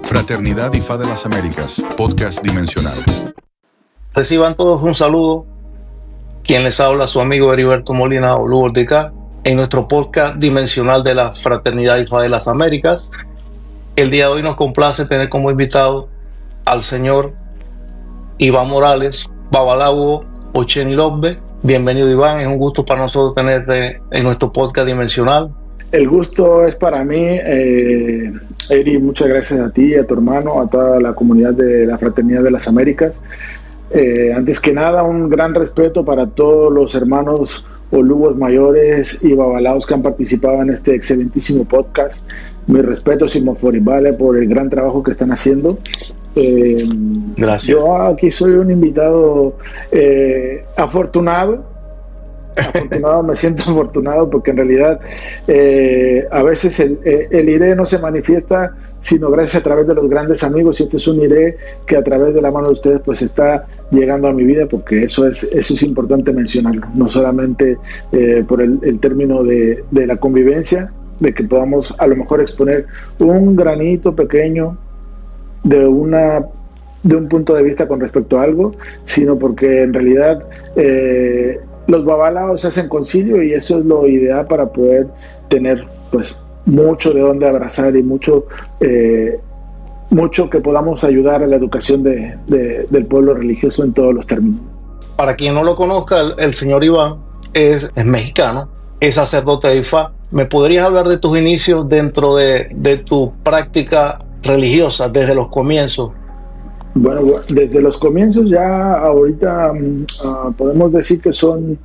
Fraternidad IFA de las Américas, podcast dimensional. Reciban todos un saludo. Quien les habla, su amigo Heriberto Molina o Lugo Ortica, en nuestro podcast dimensional de la Fraternidad IFA de las Américas. El día de hoy nos complace tener como invitado al señor Iván Morales, Babalawo Ochenilobbe. Bienvenido, Iván, es un gusto para nosotros tenerte en nuestro podcast dimensional. El gusto es para mí, Eri, muchas gracias a ti, a tu hermano, a toda la comunidad de la Fraternidad de las Américas. Antes que nada, un gran respeto para todos los hermanos olugos mayores y babalaos que han participado en este excelentísimo podcast. Mis respetos y Moforibale por el gran trabajo que están haciendo. Gracias. Yo aquí soy un invitado afortunado, me siento afortunado porque en realidad a veces el IRE no se manifiesta sino gracias a través de los grandes amigos, y este es un IRE que a través de la mano de ustedes pues está llegando a mi vida, porque eso es importante mencionarlo, no solamente por el término de la convivencia, de que podamos a lo mejor exponer un granito pequeño de un punto de vista con respecto a algo, sino porque en realidad los babalaos se hacen concilio, y eso es lo ideal para poder tener pues mucho de dónde abrazar y mucho que podamos ayudar a la educación del pueblo religioso en todos los términos. Para quien no lo conozca, el señor Iván es mexicano, es sacerdote de IFA. ¿Me podrías hablar de tus inicios dentro de tu práctica religiosa desde los comienzos? Bueno, desde los comienzos ya ahorita podemos decir que son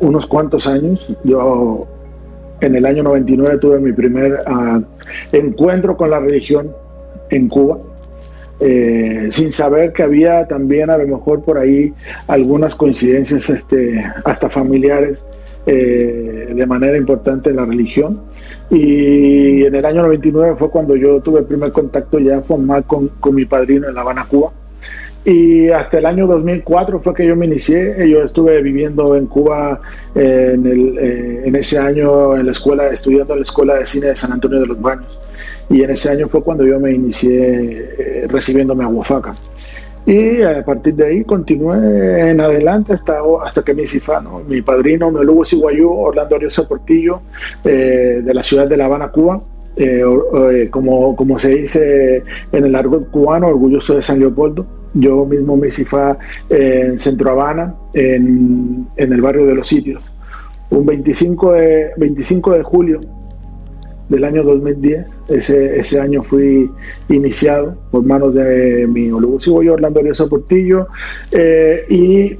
unos cuantos años. Yo en el año 99 tuve mi primer encuentro con la religión en Cuba, sin saber que había también a lo mejor por ahí algunas coincidencias hasta familiares de manera importante en la religión. Y en el año 99 fue cuando yo tuve el primer contacto ya formal con mi padrino en La Habana, Cuba. Y hasta el año 2004 fue que yo me inicié. Yo estuve viviendo en Cuba en ese año estudiando en la Escuela de Cine de San Antonio de los Baños. Y en ese año fue cuando yo me inicié recibiendo mi aguafaca. Y a partir de ahí continué en adelante hasta que mi cifano, mi padrino, mi olugo Siguayú, Orlando Ariosa Portillo, de la ciudad de La Habana, Cuba, como se dice en el argot cubano, orgulloso de San Leopoldo. Yo mismo me cifá en Centro Habana, en el barrio de Los Sitios. Un 25 de julio del año 2010, ese año fui iniciado por manos de mi olugo Siguayú, Orlando Ariosa Portillo, y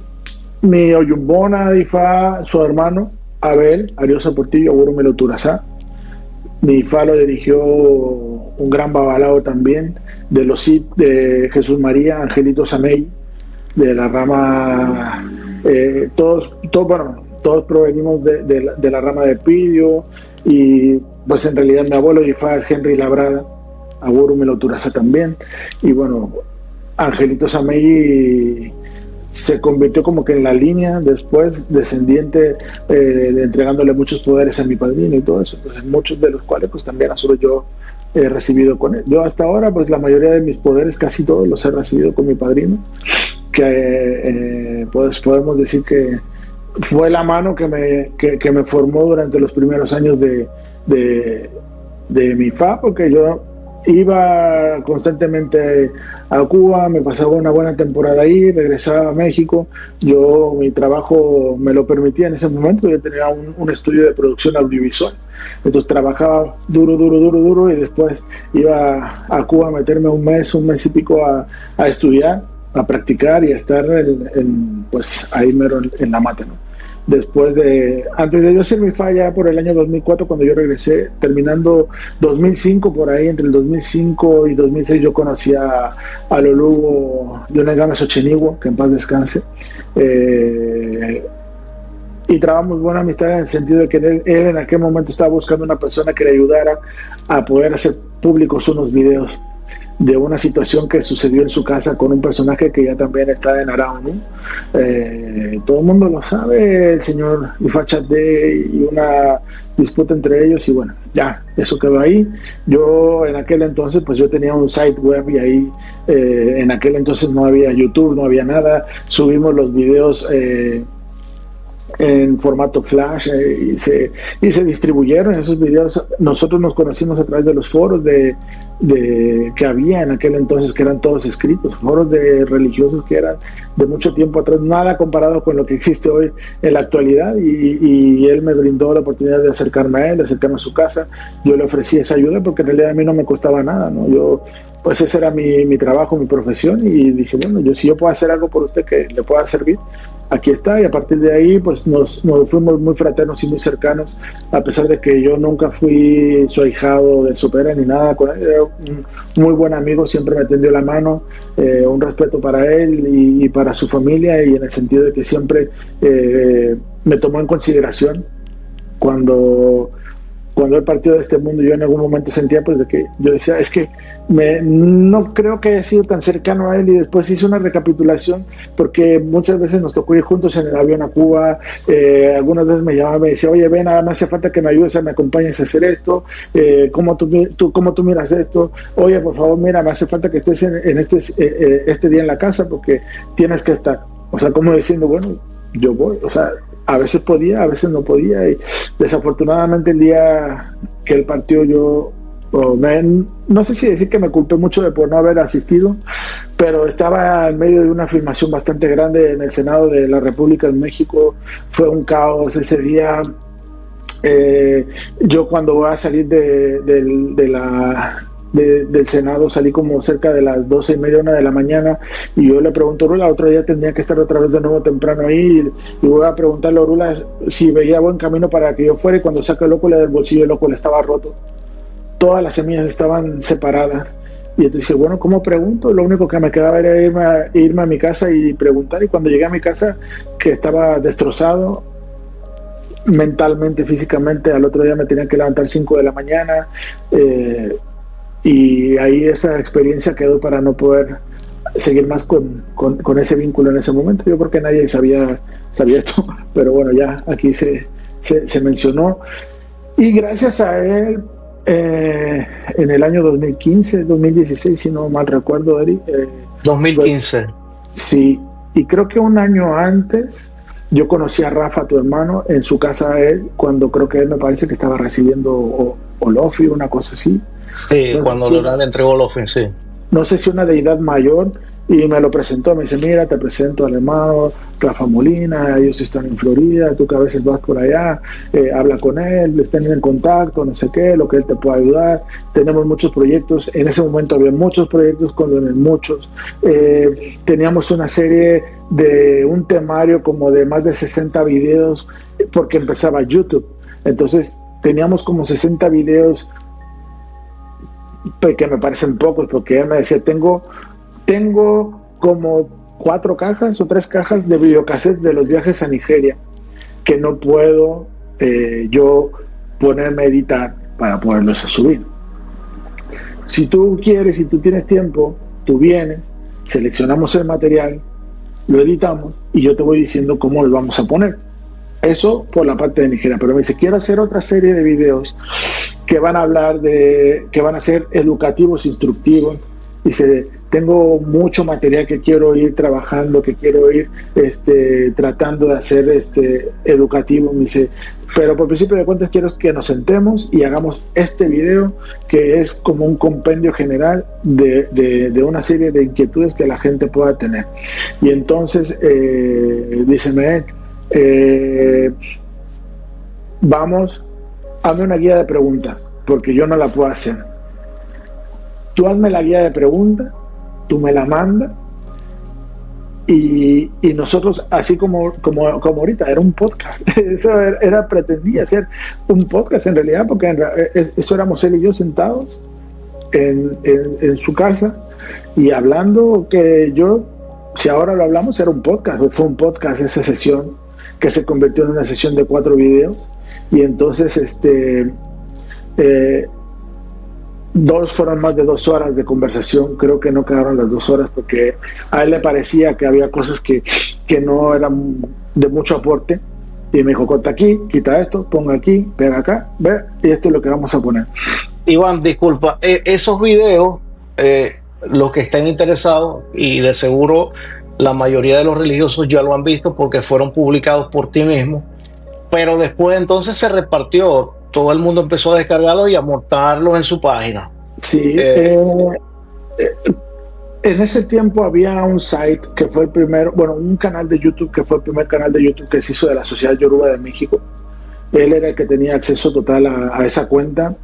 mi oyumbona Ifá, su hermano Abel Ariosa Portillo, Agurumelo Turazá. Mi Ifá lo dirigió un gran babalao también de Jesús María Angelito Samey, de la rama, todos provenimos de la rama de Pidio, y pues en realidad mi abuelo Ifá es Henry Labrada, Agurumelo Turazá también. Y bueno, Angelito Samey se convirtió como que en la línea después descendiente, entregándole muchos poderes a mi padrino y todo eso, pues, muchos de los cuales pues también solo yo he recibido con él. Yo hasta ahora pues la mayoría de mis poderes, casi todos los he recibido con mi padrino, que pues podemos decir que fue la mano que me formó durante los primeros años de mi FA, porque yo iba constantemente a Cuba, me pasaba una buena temporada ahí, regresaba a México. Mi trabajo me lo permitía en ese momento. Yo tenía un estudio de producción audiovisual, entonces trabajaba duro, y después iba a Cuba a meterme un mes y pico a estudiar, a practicar y a estar pues ahí mero en la mata, ¿no? Antes de yo hacer mi falla por el año 2004, cuando yo regresé, terminando 2005, por ahí entre el 2005 y 2006, yo conocí al olugo Yonegames Ochenigua, que en paz descanse, y trabamos buena amistad en el sentido de que él en aquel momento estaba buscando una persona que le ayudara a poder hacer públicos unos videos de una situación que sucedió en su casa con un personaje que ya también está en Arao, ¿no? Todo el mundo lo sabe, el señor Ifachate, y una disputa entre ellos, y bueno, ya, eso quedó ahí. Yo en aquel entonces, pues yo tenía un site web, y ahí en aquel entonces no había YouTube, no había nada, subimos los videos en formato flash, y se distribuyeron esos videos. Nosotros nos conocimos a través de los foros que había en aquel entonces, que eran todos escritos, foros de religiosos que eran de mucho tiempo atrás, nada comparado con lo que existe hoy en la actualidad, y él me brindó la oportunidad de acercarme a él, de acercarme a su casa. Yo le ofrecí esa ayuda porque en realidad a mí no me costaba nada, ¿no? Yo, pues ese era mi trabajo, mi profesión, y dije, bueno, si yo puedo hacer algo por usted que le pueda servir, aquí está. Y a partir de ahí pues nos fuimos muy fraternos y muy cercanos, a pesar de que yo nunca fui su ahijado de Sopera ni nada con él. Era un muy buen amigo, siempre me tendió la mano, un respeto para él y para su familia, y en el sentido de que siempre me tomó en consideración cuando él partió de este mundo. Yo en algún momento sentía pues de que yo decía, es que no creo que haya sido tan cercano a él, y después hice una recapitulación porque muchas veces nos tocó ir juntos en el avión a Cuba. Algunas veces me llamaba y me decía, oye, ven, nada más hace falta que me ayudes, me acompañes a hacer esto, ¿cómo tú miras esto? Oye, por favor, mira, me hace falta que estés en este día en la casa porque tienes que estar. O sea, como diciendo, bueno, yo voy. O sea, a veces podía, a veces no podía, y desafortunadamente el día que él partió yo no sé si decir que me culpé mucho de por no haber asistido, pero estaba en medio de una filmación bastante grande en el Senado de la República de México. Fue un caos ese día. Yo cuando voy a salir del Senado salí como cerca de las 12:30, 1 de la mañana, y yo le pregunto a Orula, otro día tendría que estar otra vez de nuevo temprano ahí, y voy a preguntarle a Orula si veía buen camino para que yo fuera, y cuando saca el óculo del bolsillo, el óculo estaba roto, todas las semillas estaban separadas. Y entonces dije, bueno, ¿cómo pregunto? Lo único que me quedaba era irme a mi casa y preguntar. Y cuando llegué a mi casa, que estaba destrozado mentalmente, físicamente, al otro día me tenía que levantar 5 de la mañana, y ahí esa experiencia quedó para no poder seguir más con ese vínculo en ese momento. Yo creo que nadie sabía esto, pero bueno, ya aquí se mencionó. Y gracias a él, en el año 2016, si no mal recuerdo, Eri, 2015. Sí, y creo que un año antes yo conocí a Rafa, tu hermano, en su casa, él, cuando creo que él me parece que estaba recibiendo Olofi, una cosa así. Sí, no, cuando le entregó Olofi, sí. No sé si una deidad mayor, y me lo presentó, me dice, mira, te presento al hermano Rafa Molina, ellos están en Florida, tú que a veces vas por allá, habla con él, estén en contacto, no sé qué, lo que él te pueda ayudar. Tenemos muchos proyectos, en ese momento había muchos proyectos, muchos. Teníamos una serie de un temario como de más de 60 videos, porque empezaba YouTube. Entonces teníamos como 60 videos, que me parecen pocos, porque él me decía, tengo como 4 cajas o 3 cajas de videocassettes de los viajes a Nigeria que no puedo yo ponerme a editar para poderlos subir. Si tú quieres, si tú tienes tiempo, tú vienes, seleccionamos el material, lo editamos y yo te voy diciendo cómo lo vamos a poner. Eso por la parte de Nigeria. Pero me dice, quiero hacer otra serie de videos que van a hablar que van a ser educativos, instructivos. Dice, tengo mucho material que quiero ir trabajando, que quiero ir tratando de hacer educativo. Me dice, pero por principio de cuentas quiero que nos sentemos y hagamos este video que es como un compendio general de una serie de inquietudes que la gente pueda tener. Y entonces dice, vamos, hazme una guía de preguntas, porque yo no la puedo hacer. Tú hazme la guía de preguntas, tú me la mandas, y nosotros, así como ahorita, era un podcast. Eso pretendía ser un podcast en realidad, porque eso éramos él y yo sentados en su casa y hablando, que si ahora lo hablamos, era un podcast. Fue un podcast esa sesión, que se convirtió en una sesión de 4 videos. Y entonces fueron más de 2 horas de conversación. Creo que no quedaron las 2 horas porque a él le parecía que había cosas que no eran de mucho aporte. Y me dijo, corta aquí, quita esto, ponga aquí, pega acá, ve, y esto es lo que vamos a poner. Iván, disculpa, esos videos, los que estén interesados, y de seguro la mayoría de los religiosos ya lo han visto porque fueron publicados por ti mismo, pero después entonces se repartió, todo el mundo empezó a descargarlos y a montarlos en su página. Sí, en ese tiempo había un site que fue el primero, bueno, un canal de YouTube que fue el primer canal de YouTube que se hizo de la Sociedad Yoruba de México. Él era el que tenía acceso total a esa cuenta.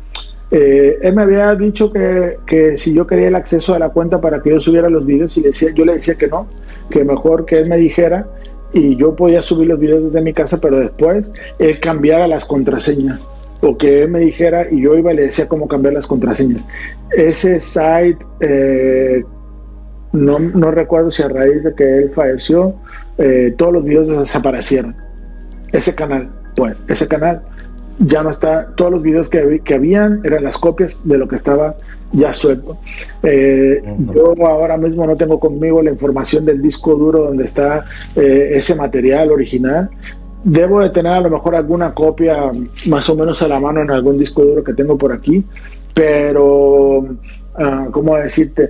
Él me había dicho que si yo quería el acceso a la cuenta para que yo subiera los videos, y yo le decía que no, que mejor que él me dijera y yo podía subir los videos desde mi casa, pero después él cambiara las contraseñas, o que él me dijera y yo iba y le decía cómo cambiar las contraseñas. Ese site, no recuerdo si a raíz de que él falleció, todos los videos desaparecieron. Ese canal ya no está. Todos los videos que habían eran las copias de lo que estaba ya suelto. Yo ahora mismo no tengo conmigo la información del disco duro donde está ese material original. Debo de tener a lo mejor alguna copia más o menos a la mano en algún disco duro que tengo por aquí, pero ¿cómo decirte?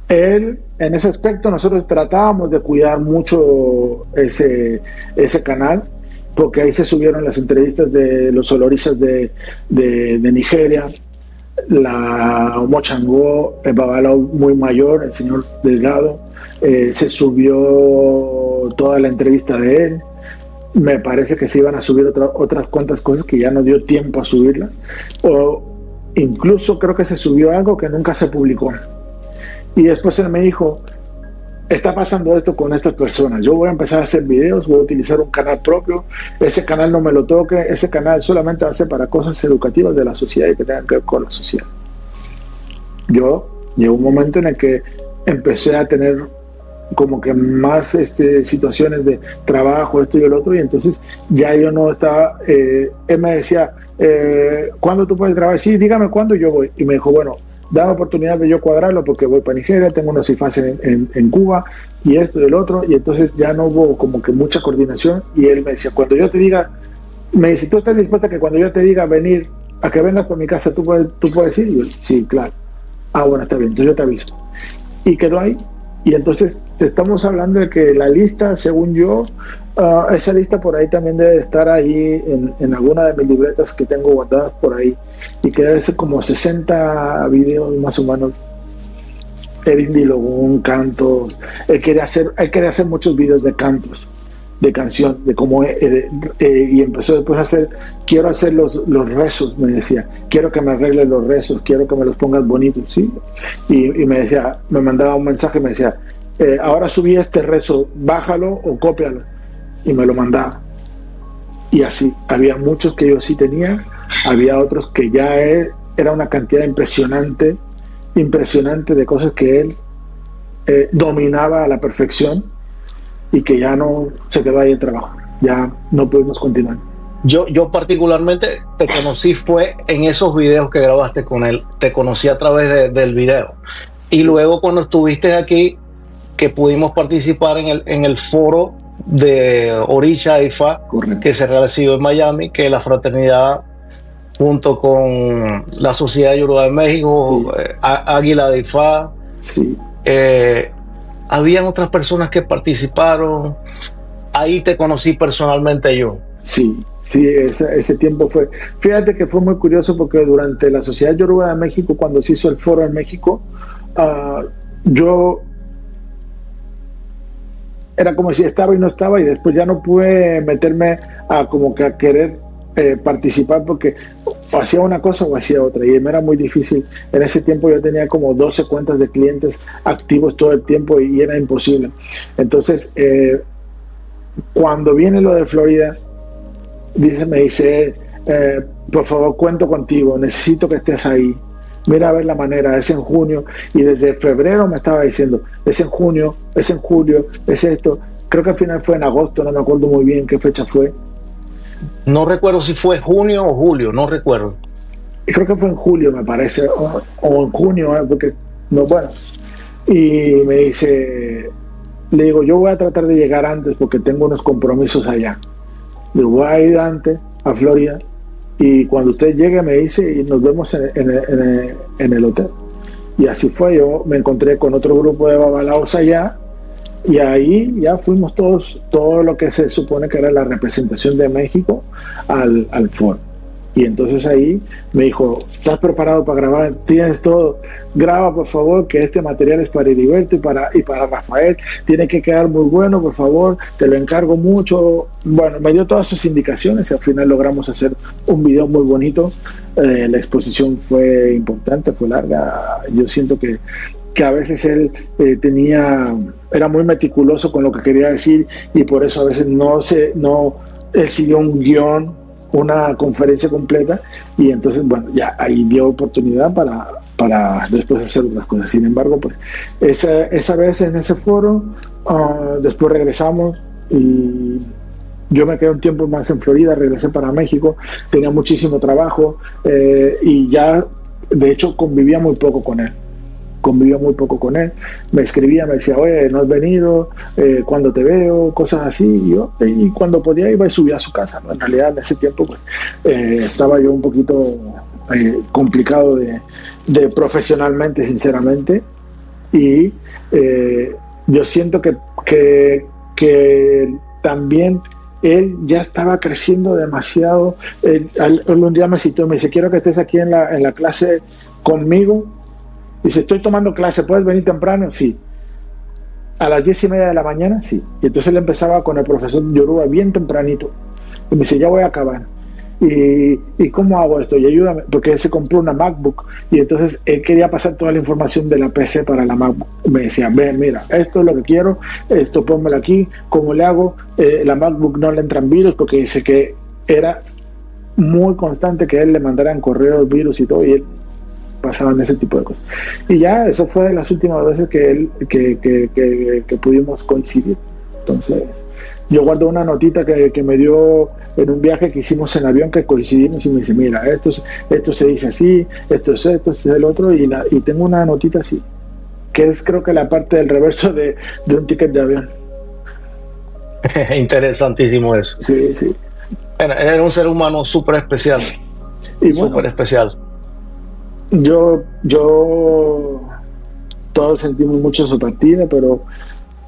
Él, en ese aspecto, nosotros tratábamos de cuidar mucho ese canal, porque ahí se subieron las entrevistas de los oloristas de Nigeria, la Omochango, el Babalao muy mayor, el señor Delgado, se subió toda la entrevista de él. Me parece que se iban a subir otras cuantas cosas que ya no dio tiempo a subirlas, o incluso creo que se subió algo que nunca se publicó. Y después él me dijo, está pasando esto con estas personas, yo voy a empezar a hacer videos, voy a utilizar un canal propio, ese canal no me lo toque, ese canal solamente va a ser para cosas educativas de la sociedad y que tengan que ver con la sociedad. Llegó un momento en el que empecé a tener como que más situaciones de trabajo, esto y el otro, y entonces ya yo no estaba, él me decía, ¿cuándo tú puedes grabar? Sí, dígame cuándo, yo voy. Y me dijo, bueno, dame oportunidad de yo cuadrarlo porque voy para Nigeria, tengo unos IFAS en Cuba y esto y el otro, y entonces ya no hubo como que mucha coordinación. Y él me decía, cuando yo te diga, me dice, ¿tú estás dispuesta que cuando yo te diga venir, a que vengas por mi casa, tú puedes ir? Y yo, sí, claro. Bueno, está bien, entonces yo te aviso. Y quedó ahí. Y entonces te estamos hablando de que la lista, según yo, esa lista por ahí también debe estar ahí en alguna de mis libretas que tengo guardadas por ahí, y que debe ser como 60 videos más o menos. Erin Dilogún, cantos. Él quería hacer muchos videos de cantos, de canción, de cómo y empezó después a hacer, quiero hacer los rezos, me decía, quiero que me arregles los rezos, quiero que me los pongas bonitos, ¿sí? Y me decía, me mandaba un mensaje, me decía, ahora subí este rezo, bájalo o cópialo, y me lo mandaba. Y así, había muchos que yo sí tenía, había otros que ya era una cantidad impresionante de cosas que él dominaba a la perfección, y que ya no se quedó ahí el trabajo, ya no pudimos continuar. Yo particularmente te conocí fue en esos videos que grabaste con él, te conocí a través del video, y luego cuando estuviste aquí, que pudimos participar en el foro de Orisha Ifa, correcto, que se realizó en Miami, que la fraternidad junto con la Sociedad Yoruba de México, sí, Águila de Ifa, sí, habían otras personas que participaron. Ahí te conocí personalmente yo. Sí, ese tiempo fue. Fíjate que fue muy curioso porque durante la Sociedad Yoruba de México, cuando se hizo el foro en México, yo era como si estaba y no estaba, y después ya no pude meterme a querer participar, porque o hacía una cosa o hacía otra, y me era muy difícil. En ese tiempo yo tenía como 12 cuentas de clientes activos todo el tiempo y era imposible. Entonces cuando viene lo de Florida, me dice, por favor, cuento contigo, necesito que estés ahí, mira a ver la manera, es en junio. Y desde febrero me estaba diciendo, es en junio, es en julio, es esto. Creo que al final fue en agosto, no me acuerdo muy bien qué fecha fue. No recuerdo si fue junio o julio, no recuerdo. creo que fue en julio, me parece, o en junio, porque no, bueno. Y me dice, le digo, yo voy a tratar de llegar antes porque tengo unos compromisos allá. Le digo, voy a ir antes a Florida y cuando usted llegue me dice y nos vemos en el hotel. Y así fue, yo me encontré con otro grupo de babalaos allá y ahí ya fuimos todos, todo lo que se supone que era la representación de México al foro. Y entonces ahí me dijo, ¿estás preparado para grabar? Tienes todo, graba por favor, que este material es para Heriberto y para Rafael, tiene que quedar muy bueno, por favor, te lo encargo mucho. Bueno, me dio todas sus indicaciones y al final logramos hacer un video muy bonito. La exposición fue importante, fue larga. Yo siento que a veces él era muy meticuloso con lo que quería decir y por eso a veces él siguió un guión, una conferencia completa y entonces bueno, ya ahí dio oportunidad para después hacer otras cosas. Sin embargo, pues esa vez en ese foro, después regresamos y yo me quedé un tiempo más en Florida, regresé para México, tenía muchísimo trabajo y ya de hecho convivía muy poco con él. Me escribía, me decía, oye, no has venido, cuando te veo, cosas así, y cuando podía iba y subía a su casa, ¿no? En realidad en ese tiempo pues estaba yo un poquito complicado de profesionalmente, sinceramente, y yo siento que también él ya estaba creciendo demasiado. Él un día me citó, me dice, quiero que estés aquí en la clase conmigo. Dice, estoy tomando clase, ¿puedes venir temprano? Sí. A las 10:30 de la mañana, sí. Y entonces él empezaba con el profesor Yoruba bien tempranito. Y me dice, ya voy a acabar. ¿Y cómo hago esto? Y ayúdame, porque él se compró una MacBook. Y entonces él quería pasar toda la información de la PC para la MacBook. Me decía, ven, mira, esto es lo que quiero, esto pónmelo aquí, ¿cómo le hago? La MacBook no le entran virus, porque dice que era muy constante que él le mandaran correos, virus y todo, y él pasaban ese tipo de cosas. Y ya, eso fue de las últimas veces que pudimos coincidir. Entonces, yo guardo una notita que me dio en un viaje que hicimos en avión, que coincidimos y me dice, mira, esto se dice así, esto es el otro, y tengo una notita así, que es creo que la parte del reverso de un ticket de avión. Interesantísimo eso. Sí, sí. Era un ser humano súper especial. Y bueno, súper especial. Yo todos sentimos mucho su partida, pero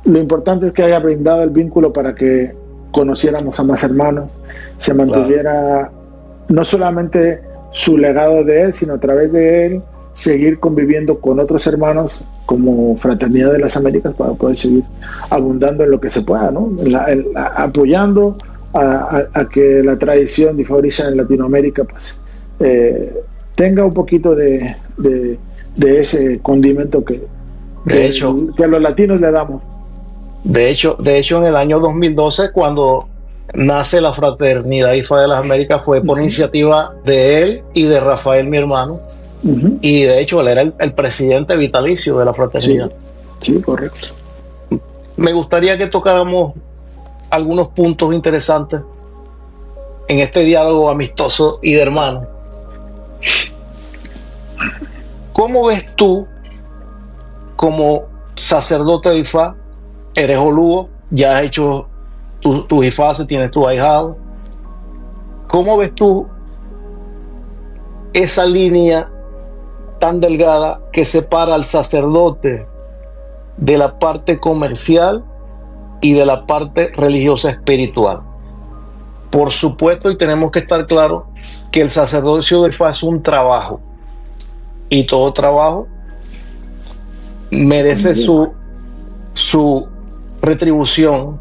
lo importante es que haya brindado el vínculo para que conociéramos a más hermanos, se mantuviera no solamente su legado de él, sino a través de él seguir conviviendo con otros hermanos como Fraternidad de las Américas para poder seguir abundando en lo que se pueda, ¿no? Apoyando a que la tradición de Fabricia en Latinoamérica pues tenga un poquito de ese condimento que a los latinos le damos. De hecho, en el año 2012, cuando nace la Fraternidad IFA de las Américas, fue por iniciativa de él y de Rafael, mi hermano. Y de hecho, él era el presidente vitalicio de la fraternidad. Sí, correcto. Me gustaría que tocáramos algunos puntos interesantes en este diálogo amistoso y de hermanos. ¿Cómo ves tú, como sacerdote de IFA, eres olúo, ya has hecho tu IFACE, tienes tu ahijado? ¿Cómo ves tú esa línea tan delgada que separa al sacerdote de la parte comercial y de la parte religiosa espiritual? Por supuesto, y tenemos que estar claros, que el sacerdocio de IFA es un trabajo, y todo trabajo merece su retribución,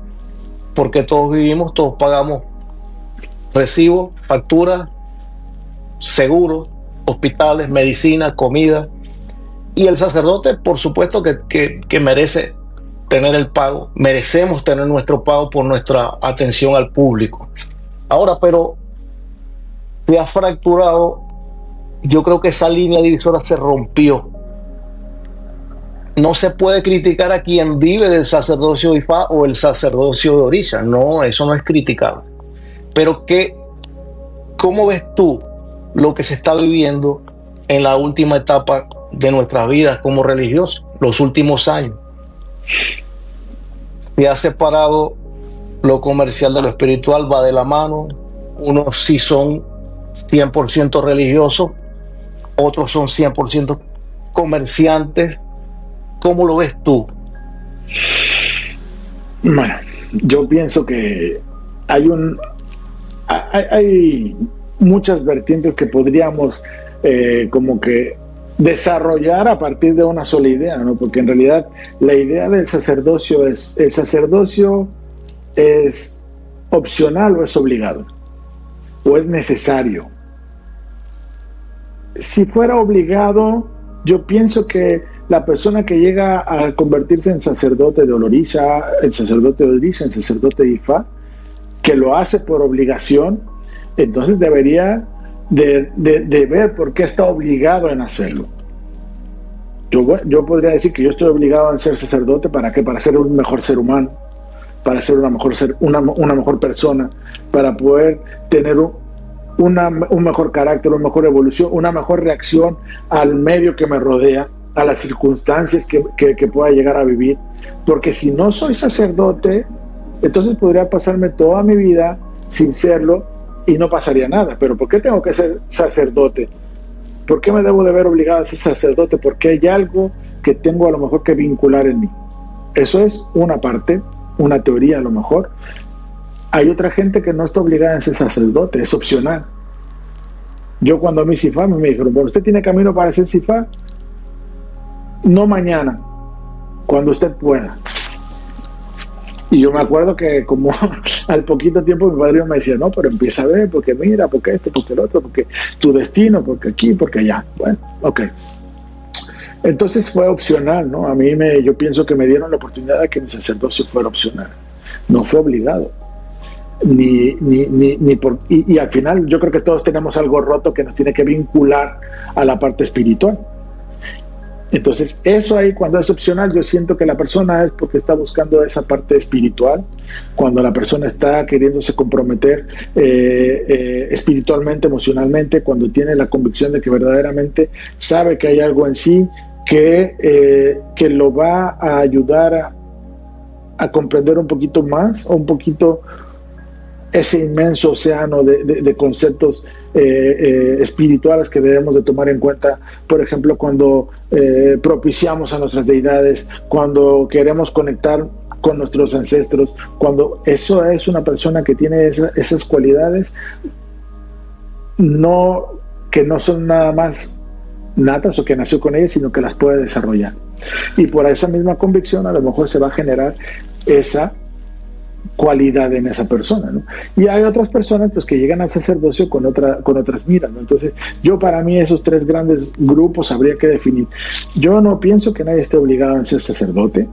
porque todos vivimos, todos pagamos recibos, facturas, seguros, hospitales, medicina, comida, y el sacerdote por supuesto que merece tener el pago, merecemos tener nuestro pago por nuestra atención al público. Ahora, pero se ha fracturado, yo creo que esa línea divisora se rompió. No se puede criticar a quien vive del sacerdocio de IFA o el sacerdocio de Orisha, no, eso no es criticable. Pero ¿cómo ves tú lo que se está viviendo en la última etapa de nuestras vidas como religiosos, los últimos años. Se ha separado lo comercial de lo espiritual, va de la mano. Unos sí son 100% religiosos, otros son 100% comerciantes. ¿Cómo lo ves tú? Bueno, yo pienso que hay muchas vertientes que podríamos como que desarrollar a partir de una sola idea, ¿no? Porque en realidad la idea del sacerdocio es, ¿el sacerdocio es opcional o es obligado? ¿O es necesario? Si fuera obligado, yo pienso que la persona que llega a convertirse en sacerdote de Oloriza, el sacerdote de Ifá, que lo hace por obligación, entonces debería de ver por qué está obligado en hacerlo. Yo podría decir que yo estoy obligado a ser sacerdote, ¿para qué? Para ser un mejor ser humano, para ser una mejor persona, para poder tener un mejor carácter, una mejor evolución, una mejor reacción al medio que me rodea, a las circunstancias que pueda llegar a vivir. Porque si no soy sacerdote, entonces podría pasarme toda mi vida sin serlo y no pasaría nada. Pero ¿por qué tengo que ser sacerdote? ¿Por qué me debo de ver obligado a ser sacerdote? Porque hay algo que tengo a lo mejor que vincular en mí. Eso es una parte, una teoría a lo mejor. Hay otra gente que no está obligada a ser sacerdote, es opcional. Yo cuando a mi Sifá me dijeron, bueno, ¿usted tiene camino para ser Sifá? No mañana, cuando usted pueda. Y yo me acuerdo que como al poquito tiempo mi padrino me decía, no, pero empieza a ver, porque mira, porque esto, porque el otro, porque tu destino, porque aquí, porque allá. Bueno, ok. Entonces fue opcional, ¿no? Yo pienso que me dieron la oportunidad de que mi sacerdocio fuera opcional. No fue obligado. Y al final yo creo que todos tenemos algo roto que nos tiene que vincular a la parte espiritual. Entonces eso ahí, cuando es opcional, yo siento que la persona es porque está buscando esa parte espiritual. Cuando la persona está queriéndose comprometer espiritualmente, emocionalmente, cuando tiene la convicción de que verdaderamente sabe que hay algo en sí que lo va a ayudar a comprender un poquito más, o un poquito ese inmenso océano de conceptos espirituales que debemos de tomar en cuenta. Por ejemplo, cuando propiciamos a nuestras deidades, cuando queremos conectar con nuestros ancestros, cuando eso es una persona que tiene esas cualidades, que no son nada más natas o que nació con ellas, sino que las puede desarrollar. Y por esa misma convicción a lo mejor se va a generar esa cualidad en esa persona, ¿no? Y hay otras personas pues que llegan al sacerdocio con otras miras, ¿no? Entonces para mí esos tres grandes grupos habría que definir. Yo no pienso que nadie esté obligado a ser sacerdote.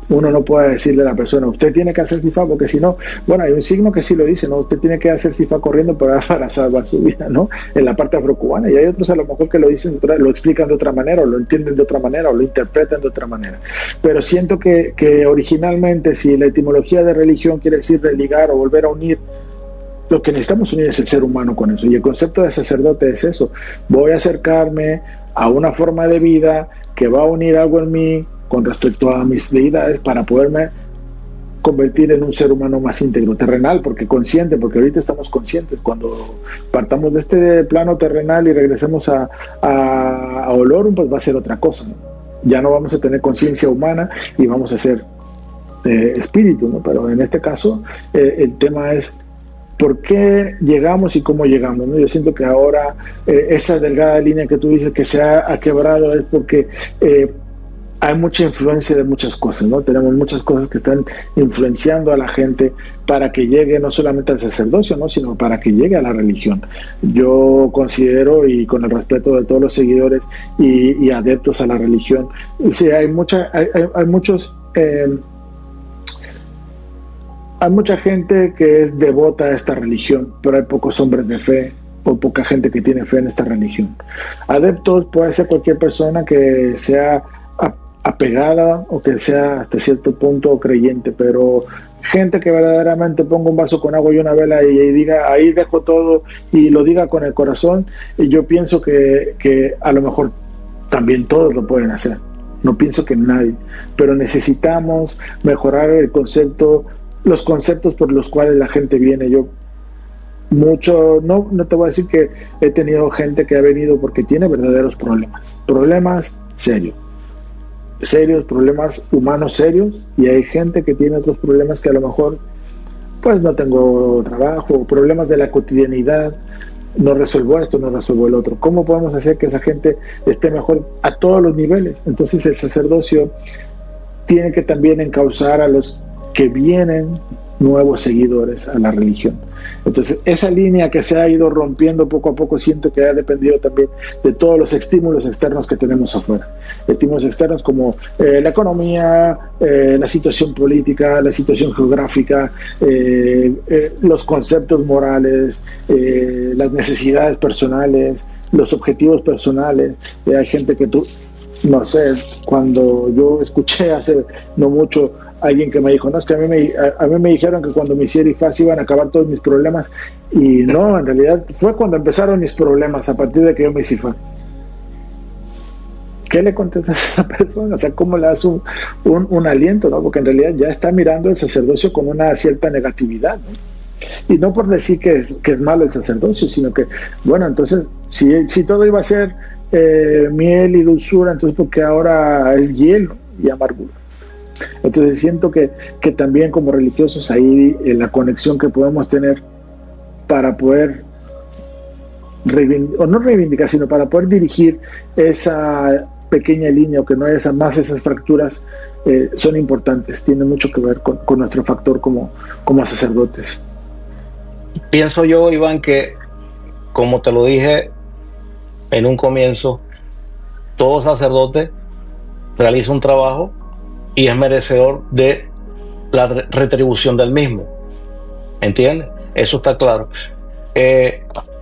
Uno no puede decirle a la persona, usted tiene que hacer Sifá, porque si no, bueno, hay un signo que sí lo dice, ¿no? Usted tiene que hacer Sifá corriendo para salvar su vida, ¿no? En la parte afrocubana, y hay otros a lo mejor que lo dicen, lo explican de otra manera, o lo entienden de otra manera, o lo interpretan de otra manera. Pero siento que originalmente, si la etimología de religión quiere decir religar o volver a unir, lo que necesitamos unir es el ser humano con eso. Y el concepto de sacerdote es eso. Voy a acercarme a una forma de vida que va a unir algo en mí con respecto a mis deidades para poderme convertir en un ser humano más íntegro, terrenal, porque consciente, porque ahorita estamos conscientes. Cuando partamos de este plano terrenal y regresemos a Olorum, pues va a ser otra cosa, ¿no? Ya no vamos a tener conciencia humana y vamos a ser espíritu, ¿no? Pero en este caso el tema es por qué llegamos y cómo llegamos, ¿no? Yo siento que ahora esa delgada línea que tú dices que se ha quebrado es porque hay mucha influencia de muchas cosas, ¿no? Tenemos muchas cosas que están influenciando a la gente para que llegue no solamente al sacerdocio, ¿no? Sino para que llegue a la religión. Yo considero, y con el respeto de todos los seguidores y adeptos a la religión, sí, hay mucha gente que es devota a esta religión, pero hay pocos hombres de fe o poca gente que tiene fe en esta religión. Adeptos puede ser cualquier persona que sea apegada o que sea hasta cierto punto creyente, pero gente que verdaderamente ponga un vaso con agua y una vela y diga, ahí dejo todo, y lo diga con el corazón, y yo pienso que a lo mejor también todos lo pueden hacer. No pienso que nadie, pero necesitamos mejorar el concepto, los conceptos por los cuales la gente viene. Yo no te voy a decir que he tenido gente que ha venido porque tiene verdaderos problemas serios, problemas humanos serios, y hay gente que tiene otros problemas que a lo mejor, pues no tengo trabajo, problemas de la cotidianidad, no resuelvo esto, no resuelvo el otro. ¿Cómo podemos hacer que esa gente esté mejor a todos los niveles? Entonces el sacerdocio tiene que también encauzar a los que vienen nuevos seguidores a la religión. Entonces esa línea que se ha ido rompiendo poco a poco, siento que ha dependido también de todos los estímulos externos que tenemos afuera. Estímulos externos como la economía, la situación política, la situación geográfica, los conceptos morales, las necesidades personales, los objetivos personales. Hay gente que no sé, cuando yo escuché hace no mucho alguien que me dijo, no, es que a mí me dijeron que cuando me hiciera IFAS iban a acabar todos mis problemas, y no, en realidad fue cuando empezaron mis problemas, a partir de que yo me hice IFAS. ¿Qué le contestas a esa persona? O sea, ¿cómo le das un aliento, ¿no? Porque en realidad ya está mirando el sacerdocio con una cierta negatividad, ¿no? Y no por decir que es malo el sacerdocio, sino que, bueno, entonces, si todo iba a ser miel y dulzura, entonces ¿por qué ahora es hielo y amargura? Entonces siento que también como religiosos ahí la conexión que podemos tener para poder no reivindicar, sino para poder dirigir esa pequeña línea, o que no haya esas fracturas, son importantes, tienen mucho que ver con nuestro factor como sacerdotes. Pienso yo, Iván, que como te lo dije en un comienzo, todo sacerdote realiza un trabajo y es merecedor de la retribución del mismo. ¿Entiendes? Eso está claro.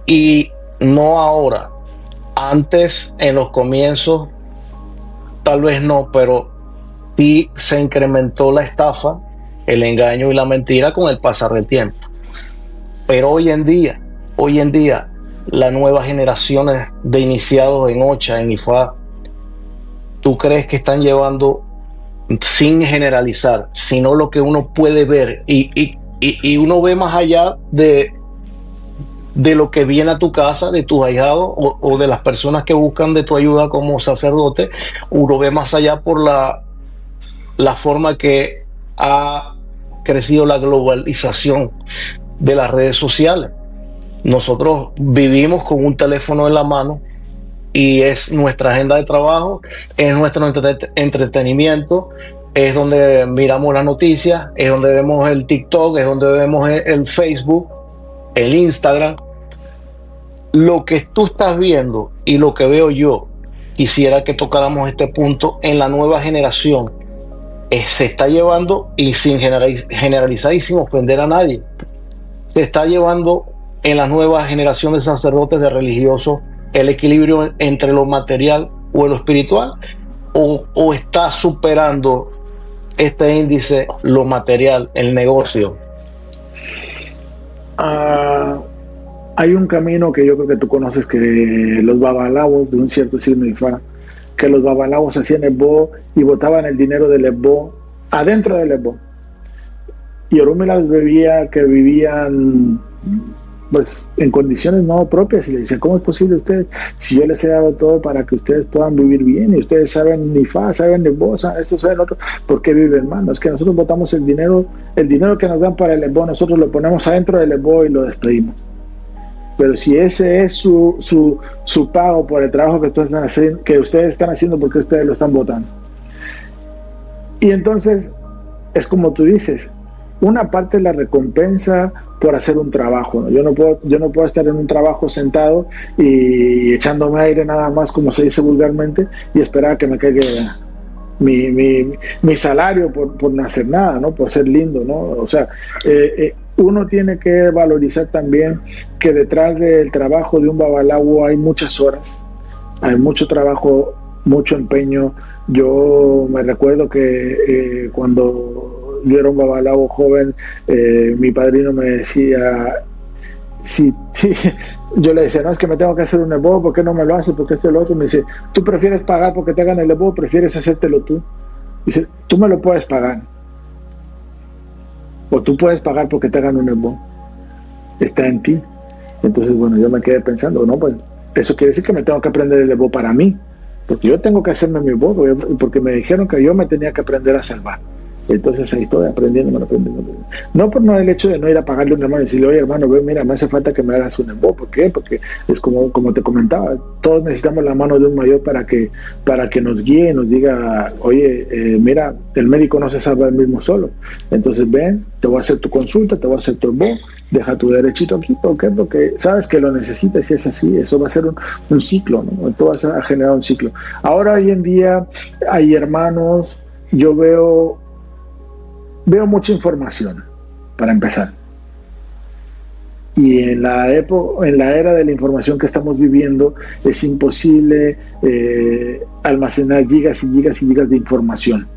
Y no ahora. Antes, en los comienzos, tal vez no, pero sí se incrementó la estafa, el engaño y la mentira con el pasar del tiempo. Pero hoy en día, las nuevas generaciones de iniciados en OCHA, en IFA, ¿tú crees que están llevando, sin generalizar, sino lo que uno puede ver, y uno ve más allá de lo que viene a tu casa, de tus ahijados o de las personas que buscan de tu ayuda como sacerdote? Uno ve más allá por la forma que ha crecido la globalización de las redes sociales. Nosotros vivimos con un teléfono en la mano y es nuestra agenda de trabajo, es nuestro entretenimiento, es donde miramos las noticias, es donde vemos el TikTok, es donde vemos el Facebook, el Instagram. Lo que tú estás viendo y lo que veo yo, quisiera que tocáramos este punto en la nueva generación, se está llevando, y sin generalizar y sin ofender a nadie, se está llevando en la nueva generación de sacerdotes, de religiosos, el equilibrio entre lo material o lo espiritual, o está superando este índice lo material, el negocio. Hay un camino que yo creo que tú conoces, que los babalawos de un cierto signo Ifá, que los babalawos hacían esbo y botaban el dinero del esbo adentro del esbo, y Orúmilas veía que vivían pues en condiciones no propias, y le decía, ¿cómo es posible ustedes, si yo les he dado todo para que ustedes puedan vivir bien, y ustedes saben Ifá, saben esbo, esto, saben otro, ¿por qué viven mal? No, es que nosotros botamos el dinero que nos dan para el esbo, nosotros lo ponemos adentro del esbo y lo despedimos. Pero si ese es su pago por el trabajo que ustedes están haciendo, ¿por qué ustedes lo están votando? Y entonces es como tú dices, una parte es la recompensa por hacer un trabajo, ¿no? Yo no puedo estar en un trabajo sentado y echándome aire nada más, como se dice vulgarmente, y esperar a que me caiga mi salario por no hacer nada, ¿no? Por ser lindo, ¿no? O sea, uno tiene que valorizar también que detrás del trabajo de un babalawo hay muchas horas, hay mucho trabajo mucho empeño. Yo me recuerdo que cuando yo era un babalao joven, mi padrino me decía, si yo le decía, no, es que me tengo que hacer un EBO, ¿por qué no me lo haces? Porque esto y lo otro. Me dice, ¿tú prefieres pagar porque te hagan el EBO o prefieres hacértelo tú? Dice, tú me lo puedes pagar, o tú puedes pagar porque te hagan un EBO, está en ti. Entonces, bueno, yo me quedé pensando, no, pues eso quiere decir que me tengo que aprender el EBO para mí, porque yo tengo que hacerme mi EBO, porque me dijeron que yo me tenía que aprender a salvar. Entonces ahí estoy aprendiendo. No por no el hecho de no ir a pagarle a un hermano y decirle, oye hermano, ve, mira, me hace falta que me hagas un EBO. ¿Por qué? Porque es como te comentaba, todos necesitamos la mano de un mayor para que nos guíe, nos diga, oye, mira, el médico no se salva él mismo solo. Entonces ven, te voy a hacer tu consulta, te voy a hacer tu EBO, deja tu derechito aquí. ¿Por qué? Porque sabes que lo necesitas y es así, eso va a ser un ciclo, ¿no? Esto va a generar un ciclo. Ahora, hoy en día, hay hermanos, yo veo mucha información, para empezar. Y en la era de la información que estamos viviendo, es imposible almacenar gigas y gigas y gigas de información.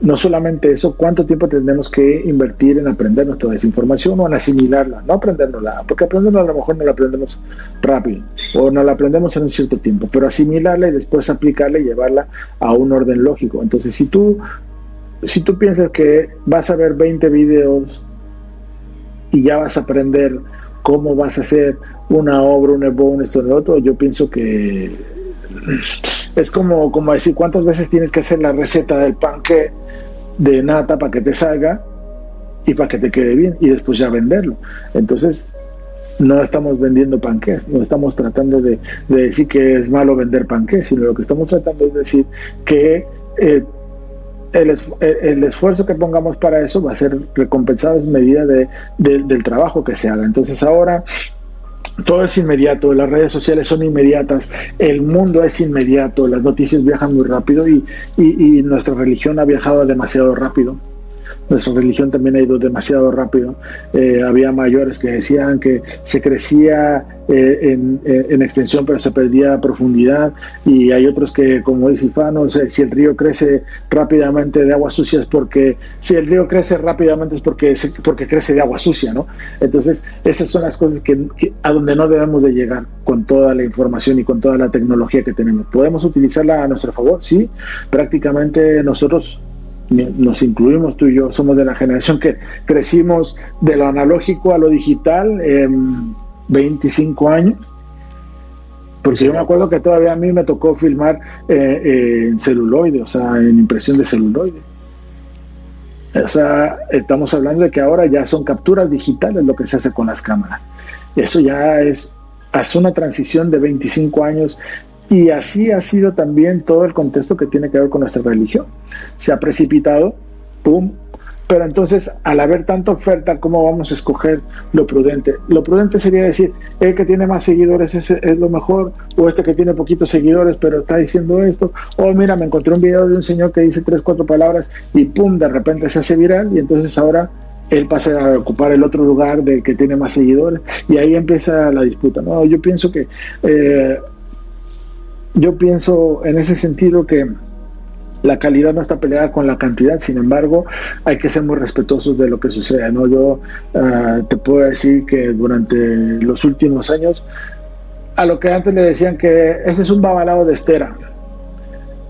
No solamente eso, ¿cuánto tiempo tenemos que invertir en aprendernos toda esa información o en asimilarla? No aprendérnosla, porque aprenderla a lo mejor no la aprendemos rápido o no la aprendemos en un cierto tiempo, pero asimilarla y después aplicarla y llevarla a un orden lógico. Entonces, si tú piensas que vas a ver 20 videos y ya vas a aprender cómo vas a hacer una obra, un EBO, un esto, un otro, yo pienso que es como decir cuántas veces tienes que hacer la receta del panqué de nata para que te salga y para que te quede bien y después ya venderlo. Entonces no estamos vendiendo panqués, no estamos tratando de decir que es malo vender panqués, sino lo que estamos tratando es decir que el esfuerzo que pongamos para eso va a ser recompensado en medida del trabajo que se haga. Entonces ahora todo es inmediato, las redes sociales son inmediatas, el mundo es inmediato, las noticias viajan muy rápido y nuestra religión ha viajado demasiado rápido. Nuestra religión también ha ido demasiado rápido. Había mayores que decían que se crecía en extensión pero se perdía profundidad, y hay otros que, como dice Ifano, si el río crece rápidamente de agua sucia es porque crece de agua sucia, ¿no? Entonces esas son las cosas que a donde no debemos de llegar con toda la información y con toda la tecnología que tenemos. ¿Podemos utilizarla a nuestro favor? Sí, prácticamente nosotros nos incluimos, tú y yo somos de la generación que crecimos de lo analógico a lo digital en 25 años, porque yo me acuerdo que todavía a mí me tocó filmar en celuloide, o sea, en impresión de celuloide. O sea, estamos hablando de que ahora ya son capturas digitales lo que se hace con las cámaras. Eso ya hace una transición de 25 años. Y así ha sido también todo el contexto que tiene que ver con nuestra religión. Se ha precipitado, ¡pum! Pero entonces, al haber tanta oferta, ¿cómo vamos a escoger lo prudente? Lo prudente sería decir, el que tiene más seguidores es lo mejor, o este que tiene poquitos seguidores, pero está diciendo esto, o mira, me encontré un video de un señor que dice 3, 4 palabras, y ¡pum!, de repente se hace viral, y entonces ahora él pasa a ocupar el otro lugar del que tiene más seguidores, y ahí empieza la disputa. No, yo pienso que... Yo pienso en ese sentido que la calidad no está peleada con la cantidad, sin embargo, hay que ser muy respetuosos de lo que sucede, ¿no? Yo te puedo decir que durante los últimos años, a lo que antes le decían que ese es un babalao de estera,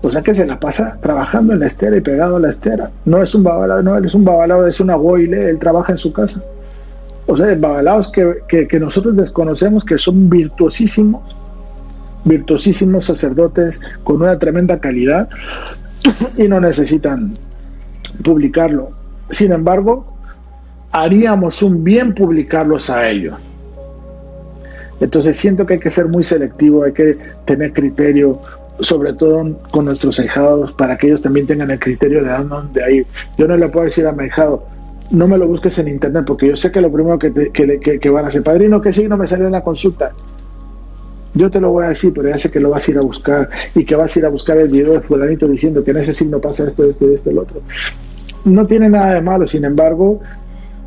o sea que se la pasa trabajando en la estera y pegado a la estera. No es un babalao, no, él es un babalao, es una boile, él trabaja en su casa. O sea, babalaos que nosotros desconocemos, que son virtuosísimos sacerdotes con una tremenda calidad y no necesitan publicarlo. Sin embargo, haríamos un bien publicarlos a ellos. Entonces siento que hay que ser muy selectivo, hay que tener criterio, sobre todo con nuestros ahijados, para que ellos también tengan el criterio de dónde ir. Yo no le puedo decir a mi ahijado, no me lo busques en internet, porque yo sé que lo primero que van a hacer, padrino, ¿qué signo me salió en la consulta? Yo te lo voy a decir, pero ya sé que lo vas a ir a buscar y que vas a ir a buscar el video de fulanito diciendo que en ese signo pasa esto, el otro. No tiene nada de malo, sin embargo,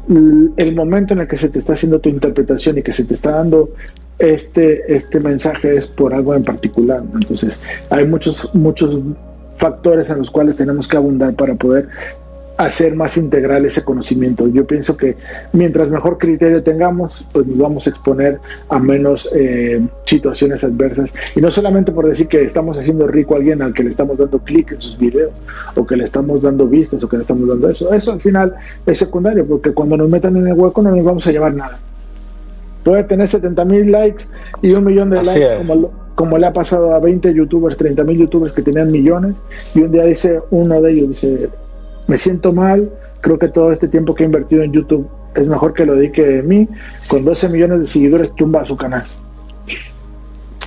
el momento en el que se te está haciendo tu interpretación y que se te está dando este mensaje es por algo en particular, ¿no? Entonces, hay muchos factores en los cuales tenemos que abundar para poder hacer más integral ese conocimiento. Yo pienso que mientras mejor criterio tengamos, pues nos vamos a exponer a menos situaciones adversas. Y no solamente por decir que estamos haciendo rico a alguien al que le estamos dando clic en sus videos, o que le estamos dando vistas, o que le estamos dando eso. Eso al final es secundario, porque cuando nos metan en el hueco no nos vamos a llevar nada. Puede tener 70,000 likes y 1 millón de Así likes, como le ha pasado a 20 youtubers, 30,000 youtubers que tenían millones, y un día dice uno de ellos, dice, me siento mal, creo que todo este tiempo que he invertido en YouTube es mejor que lo dedique a mí, con 12 millones de seguidores tumba su canal.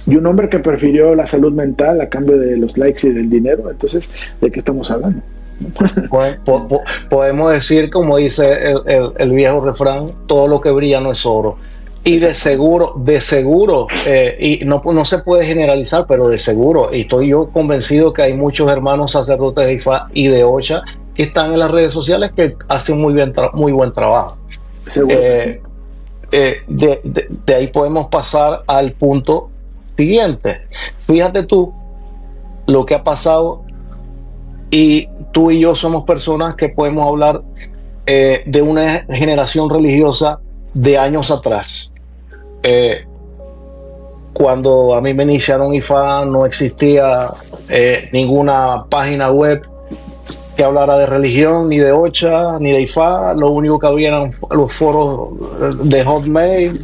Y un hombre que prefirió la salud mental a cambio de los likes y del dinero. Entonces, ¿de qué estamos hablando? Podemos decir, como dice el viejo refrán, todo lo que brilla no es oro. Y de seguro, y no se puede generalizar, pero de seguro, y estoy yo convencido que hay muchos hermanos sacerdotes de IFA y de OCHA que están en las redes sociales que hacen muy buen trabajo. De ahí podemos pasar al punto siguiente. Fíjate tú lo que ha pasado, y tú y yo somos personas que podemos hablar de una generación religiosa de años atrás. Cuando a mí me iniciaron IFA no existía ninguna página web que hablara de religión, ni de OCHA, ni de IFA. Lo único que había eran los foros de Hotmail.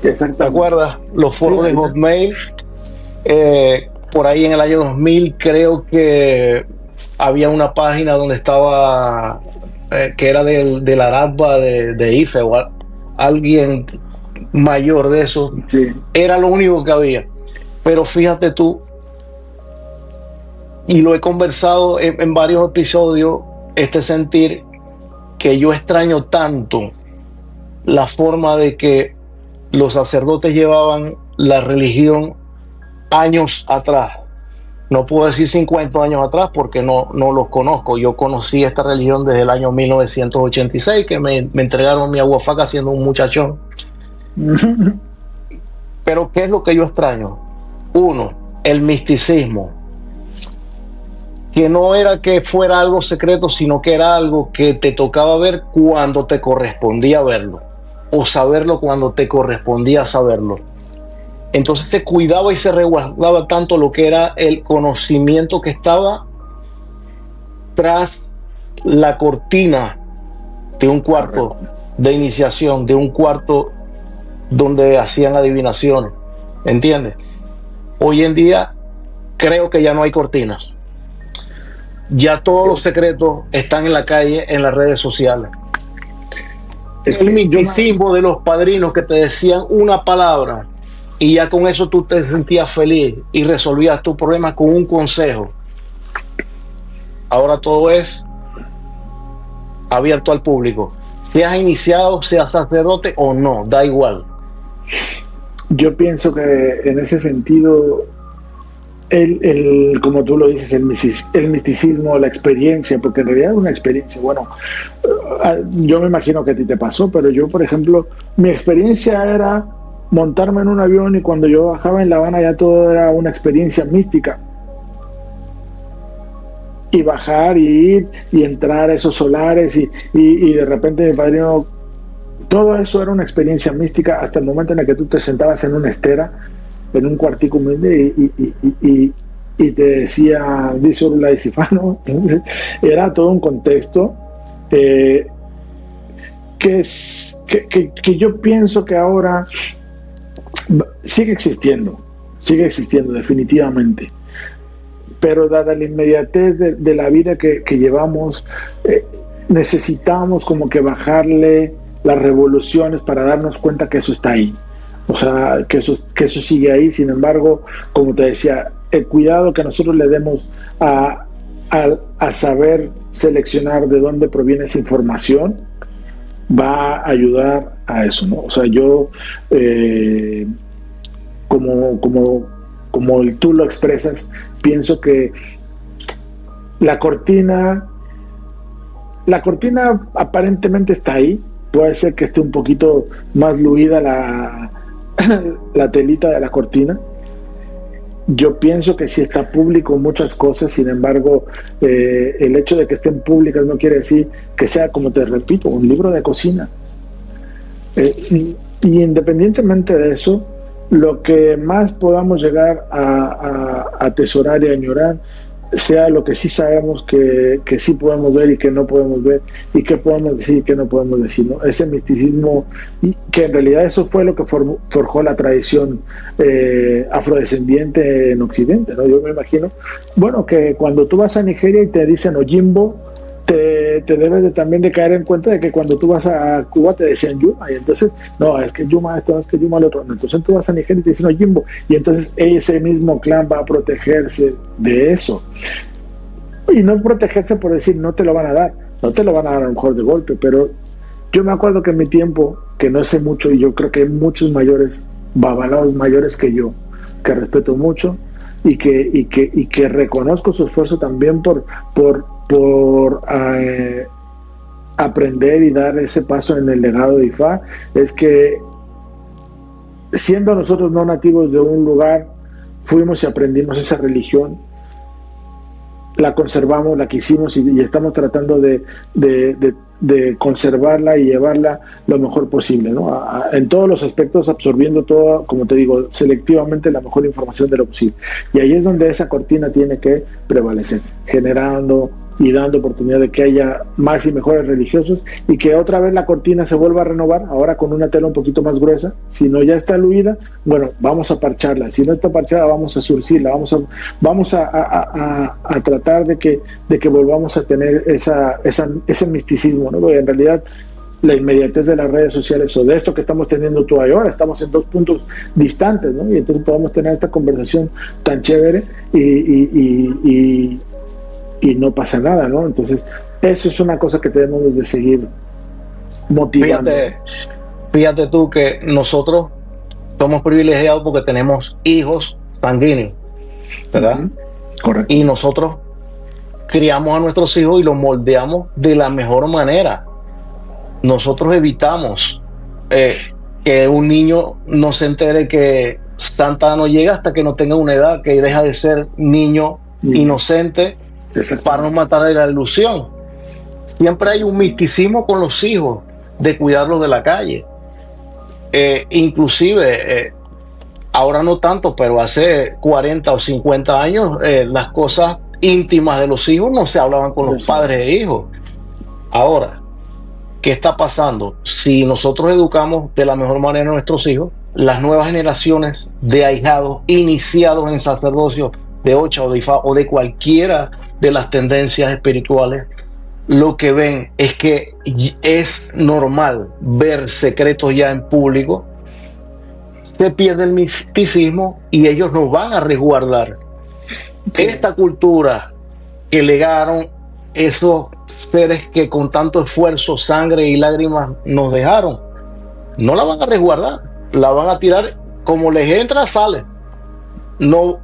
¿Te acuerdas? Los foros de Hotmail. Por ahí en el año 2000 creo que había una página donde estaba que era del Aragba de IFE o alguien mayor de eso. Sí. Era lo único que había. Pero fíjate tú, y lo he conversado en varios episodios, este sentir que yo extraño tanto la forma de que los sacerdotes llevaban la religión años atrás. No puedo decir 50 años atrás porque no los conozco. Yo conocí esta religión desde el año 1986, que me entregaron mi aguafaca siendo un muchachón. Pero ¿qué es lo que yo extraño? Uno, el misticismo, que no era que fuera algo secreto, sino que era algo que te tocaba ver cuando te correspondía verlo, o saberlo cuando te correspondía saberlo. Entonces se cuidaba y se resguardaba tanto lo que era el conocimiento que estaba tras la cortina de un cuarto de iniciación, de un cuarto donde hacían adivinaciones, ¿entiendes? Hoy en día creo que ya no hay cortinas. Ya todos los secretos están en la calle, en las redes sociales. El misticismo de los padrinos que te decían una palabra y ya con eso tú te sentías feliz y resolvías tu problema con un consejo. Ahora todo es abierto al público. Seas iniciado, seas sacerdote o no, da igual. Yo pienso que en ese sentido, como tú lo dices, el misticismo, la experiencia, porque en realidad es una experiencia. Bueno, yo me imagino que a ti te pasó, pero yo, por ejemplo, mi experiencia era montarme en un avión y cuando yo bajaba en La Habana ya todo era una experiencia mística. Y bajar y ir y entrar a esos solares y de repente mi padrino, todo eso era una experiencia mística hasta el momento en el que tú te sentabas en una estera, en un cuartico humilde y te decía, dice Orula de Sifano, era todo un contexto que yo pienso que ahora sigue existiendo definitivamente, pero dada la inmediatez de la vida que llevamos, necesitamos como que bajarle las revoluciones para darnos cuenta que eso está ahí, o sea, que eso sigue ahí. Sin embargo, como te decía, el cuidado que nosotros le demos a saber seleccionar de dónde proviene esa información va a ayudar a eso, ¿no? O sea, yo como tú lo expresas, pienso que la cortina aparentemente está ahí. Puede ser que esté un poquito más fluida la telita de la cortina. Yo pienso que sí está público muchas cosas, sin embargo, el hecho de que estén públicas no quiere decir que sea, como te repito, un libro de cocina. Y independientemente de eso, lo que más podamos llegar a atesorar y añorar sea lo que sí sabemos que sí podemos ver y que no podemos ver, y qué podemos decir y qué no podemos decir, ¿no? Ese misticismo, que en realidad eso fue lo que forjó la tradición afrodescendiente en Occidente, ¿no? Yo me imagino, bueno, que cuando tú vas a Nigeria y te dicen Oyimbo, te debes también de caer en cuenta de que cuando tú vas a Cuba te decían Yuma, y entonces, no, es que Yuma esto, es que Yuma lo otro, entonces tú vas a Nigeria y te dicen Oyimbo, y entonces ese mismo clan va a protegerse de eso, y no protegerse por decir no te lo van a dar, no te lo van a dar a lo mejor de golpe, pero yo me acuerdo que en mi tiempo, que no sé mucho, y yo creo que hay muchos mayores, babalaos mayores que yo, que respeto mucho, y que reconozco su esfuerzo también por aprender y dar ese paso en el legado de Ifá, es que siendo nosotros no nativos de un lugar, fuimos y aprendimos esa religión, la conservamos, la quisimos y estamos tratando de conservarla y llevarla lo mejor posible, ¿no? En todos los aspectos, absorbiendo todo, como te digo, selectivamente la mejor información de lo posible. Y ahí es donde esa cortina tiene que prevalecer, generando y dando oportunidad de que haya más y mejores religiosos, y que otra vez la cortina se vuelva a renovar, ahora con una tela un poquito más gruesa. Si no ya está luida, bueno, vamos a parcharla. Si no está parchada, vamos a surcirla, vamos a tratar de que volvamos a tener ese misticismo, ¿no? Porque en realidad la inmediatez de las redes sociales, o de esto que estamos teniendo tú y ahora, estamos en dos puntos distantes, ¿no? Y entonces podemos tener esta conversación tan chévere y no pasa nada, ¿no? Entonces, eso es una cosa que tenemos de seguir motivando. Fíjate tú que nosotros somos privilegiados porque tenemos hijos sanguíneos, ¿verdad? Uh-huh. Correcto. Y nosotros criamos a nuestros hijos y los moldeamos de la mejor manera. Nosotros evitamos que un niño no se entere que Santa no llega hasta que no tenga una edad, que deja de ser niño inocente, para no matar la ilusión. Siempre hay un misticismo con los hijos de cuidarlos de la calle. Inclusive, ahora no tanto, pero hace 40 o 50 años, las cosas íntimas de los hijos no se hablaban con los padres e hijos. Ahora, ¿qué está pasando? Si nosotros educamos de la mejor manera a nuestros hijos, las nuevas generaciones de ahijados iniciados en sacerdocio de Ocha o de Ifá o de cualquiera de las tendencias espirituales, lo que ven es que es normal ver secretos ya en público, se pierde el misticismo y ellos nos van a resguardar. Sí. Esta cultura que legaron esos seres que con tanto esfuerzo, sangre y lágrimas nos dejaron, no la van a resguardar, la van a tirar como les entra, sale. No,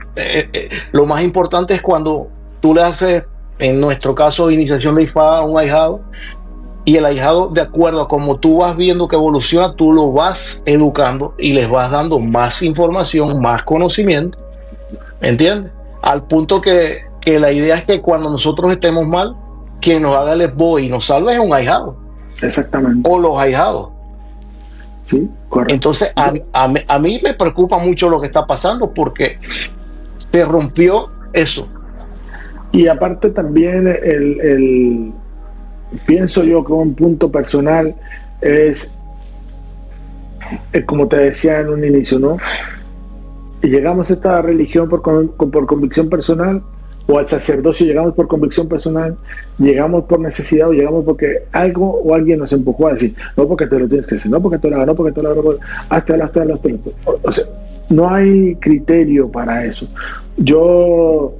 lo más importante es cuando tú le haces, en nuestro caso, iniciación de Ifá a un ahijado, y el ahijado, de acuerdo a como tú vas viendo que evoluciona, tú lo vas educando y les vas dando más información, más conocimiento, ¿entiendes? Al punto que la idea es que cuando nosotros estemos mal, quien nos haga el esbozo y nos salve es un ahijado. Exactamente. O los ahijados. Sí, correcto. Entonces, a mí me preocupa mucho lo que está pasando porque se rompió eso. Y aparte también pienso yo que un punto personal es, como te decía en un inicio, ¿no? Y llegamos a esta religión por convicción personal, o al sacerdocio llegamos por convicción personal, llegamos por necesidad o llegamos porque algo o alguien nos empujó a decir, no porque te lo tienes que hacer, no porque te lo hagas, no porque te lo hagas, hazte. O sea, no hay criterio para eso. Yo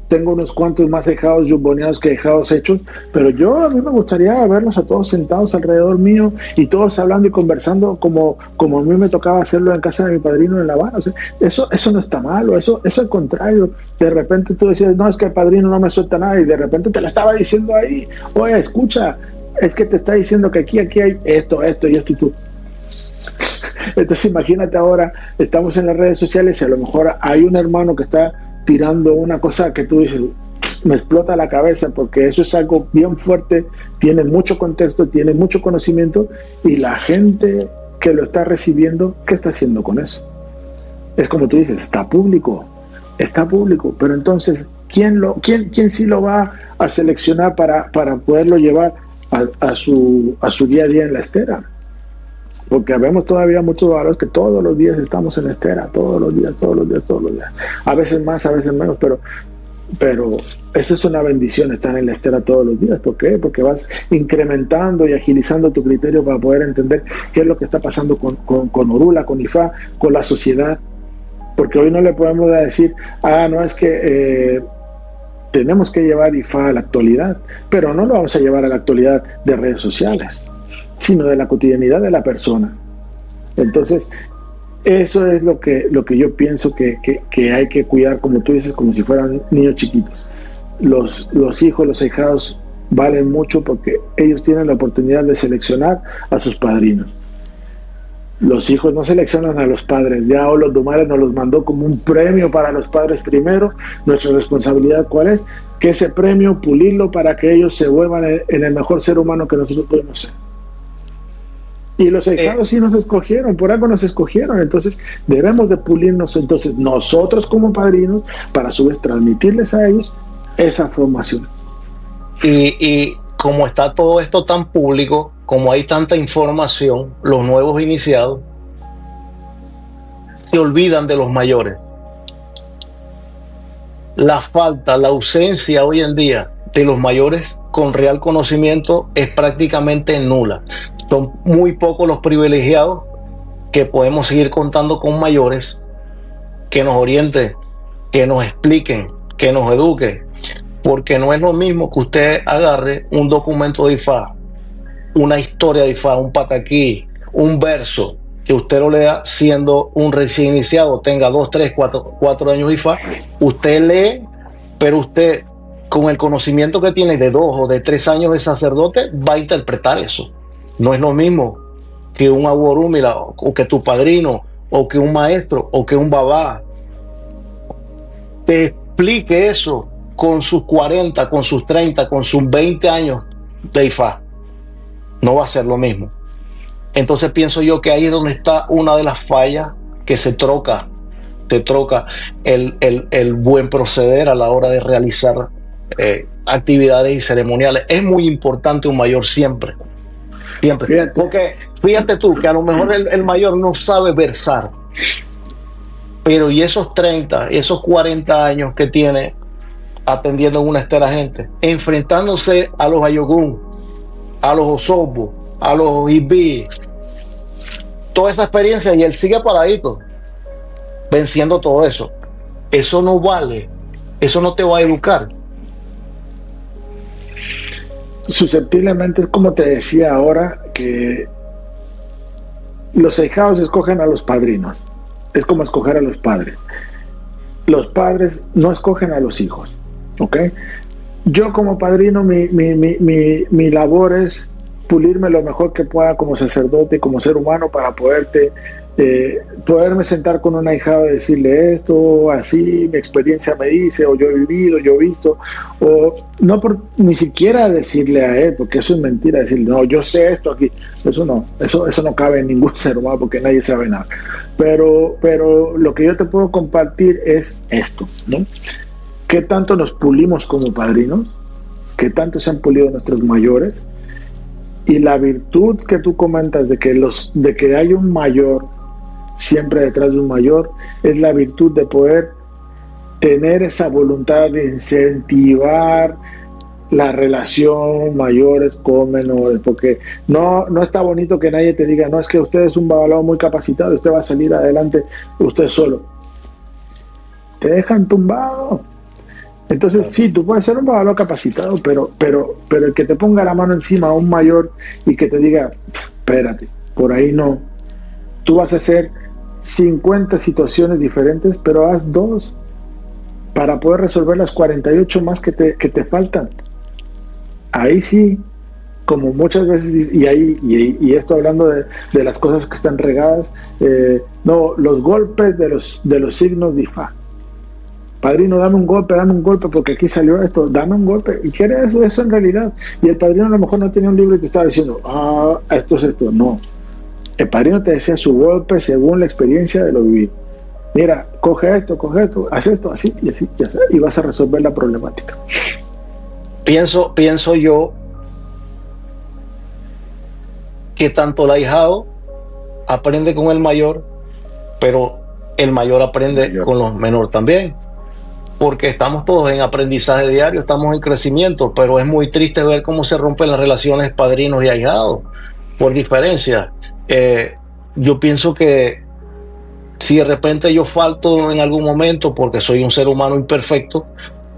tengo unos cuantos más ahijados yuboneados que ahijados hechos, pero a mí me gustaría verlos a todos sentados alrededor mío y todos hablando y conversando como a mí me tocaba hacerlo en casa de mi padrino en La Habana. O sea, eso no está malo, eso al contrario. De repente tú decías, no, es que el padrino no me suelta nada, y de repente te lo estaba diciendo ahí, oye, escucha, es que te está diciendo que aquí hay esto y esto, y tú Entonces imagínate ahora, estamos en las redes sociales y a lo mejor hay un hermano que está tirando una cosa que tú dices, me explota la cabeza, porque eso es algo bien fuerte, tiene mucho contexto, tiene mucho conocimiento, y la gente que lo está recibiendo, ¿qué está haciendo con eso? Es como tú dices, está público, pero entonces, ¿quién sí lo va a seleccionar para poderlo llevar a su día a día en la estera? Porque vemos todavía muchos valores que todos los días estamos en la estera, todos los días, a veces más, a veces menos, pero eso es una bendición, estar en la estera todos los días. ¿Por qué? Porque vas incrementando y agilizando tu criterio para poder entender qué es lo que está pasando con Orula, con IFA, con la sociedad. Porque hoy no le podemos decir, no, es que tenemos que llevar IFA a la actualidad, pero no lo vamos a llevar a la actualidad de redes sociales, sino de la cotidianidad de la persona. Entonces, eso es lo que yo pienso que hay que cuidar, como tú dices, como si fueran niños chiquitos. Los hijos, los ahijados valen mucho porque ellos tienen la oportunidad de seleccionar a sus padrinos. Los hijos no seleccionan a los padres, ya Olodumare nos los mandó como un premio para los padres primero. Nuestra responsabilidad, ¿cuál es? Que ese premio, pulirlo para que ellos se vuelvan en el mejor ser humano que nosotros podemos ser. Y los ahijados sí nos escogieron, por algo nos escogieron, entonces debemos de pulirnos entonces nosotros como padrinos para a su vez transmitirles a ellos esa formación. Y como está todo esto tan público, como hay tanta información, los nuevos iniciados se olvidan de los mayores. La falta, la ausencia hoy en día de los mayores con real conocimiento es prácticamente nula. Son muy pocos los privilegiados que podemos seguir contando con mayores que nos orienten, que nos expliquen, que nos eduquen, porque no es lo mismo que usted agarre un documento de IFA, una historia de IFA, un pataquí, un verso, que usted lo lea siendo un recién iniciado, tenga 2, 3, 4 años de IFA, usted lee, pero usted con el conocimiento que tiene de 2 o de 3 años de sacerdote va a interpretar eso. No es lo mismo que un aborúmila o que tu padrino o que un maestro o que un babá te explique eso con sus 40, con sus 30, con sus 20 años de IFA. No va a ser lo mismo. Entonces pienso yo que ahí es donde está una de las fallas, que se troca el buen proceder a la hora de realizar actividades y ceremoniales. Es muy importante un mayor siempre. Porque fíjate tú que a lo mejor el mayor no sabe versar, pero y esos 30, esos 40 años que tiene atendiendo en una estera gente, enfrentándose a los Ayogun, a los Osobos, a los Ibi, toda esa experiencia, y él sigue paradito venciendo todo eso. Eso no vale, eso no te va a educar. Susceptiblemente es como te decía ahora, que los ahijados escogen a los padrinos, es como escoger a los padres. Los padres no escogen a los hijos, ¿ok? Yo como padrino, mi labor es pulirme lo mejor que pueda como sacerdote, como ser humano, para poderme sentar con un ahijado y decirle esto, así, mi experiencia me dice, o yo he vivido, yo he visto, o no ni siquiera decirle a él, porque eso es mentira, decirle, no, yo sé esto aquí, eso no cabe en ningún ser humano, porque nadie sabe nada. Pero lo que yo te puedo compartir es esto, ¿no? ¿Qué tanto nos pulimos como padrinos? ¿Qué tanto se han pulido nuestros mayores? Y la virtud que tú comentas de que hay un mayor siempre detrás de un mayor, es la virtud de poder tener esa voluntad de incentivar la relación mayores con menores, porque no está bonito que nadie te diga, no, es que usted es un babalao muy capacitado, usted va a salir adelante usted solo. Te dejan tumbado. Entonces sí, tú puedes ser un babalao capacitado, pero el que te ponga la mano encima a un mayor y que te diga, espérate, por ahí no, tú vas a hacer 50 situaciones diferentes, pero haz 2 para poder resolver las 48 más que te faltan. Ahí sí como muchas veces, y esto hablando de las cosas que están regadas, no, los golpes de los signos de Ifá. Padrino, dame un golpe porque aquí salió esto, dame un golpe. ¿Y qué era eso en realidad? Y el padrino a lo mejor no tenía un libro y te estaba diciendo, esto es esto. No. El padrino te decía su golpe según la experiencia de lo vivido. Mira, coge esto, haz esto, así, y vas a resolver la problemática. Pienso yo que tanto el ahijado aprende con el mayor, pero el mayor aprende con los menores también, porque estamos todos en aprendizaje diario, estamos en crecimiento, pero es muy triste ver cómo se rompen las relaciones padrinos y ahijados por diferencia. Yo pienso que si de repente yo falto en algún momento porque soy un ser humano imperfecto,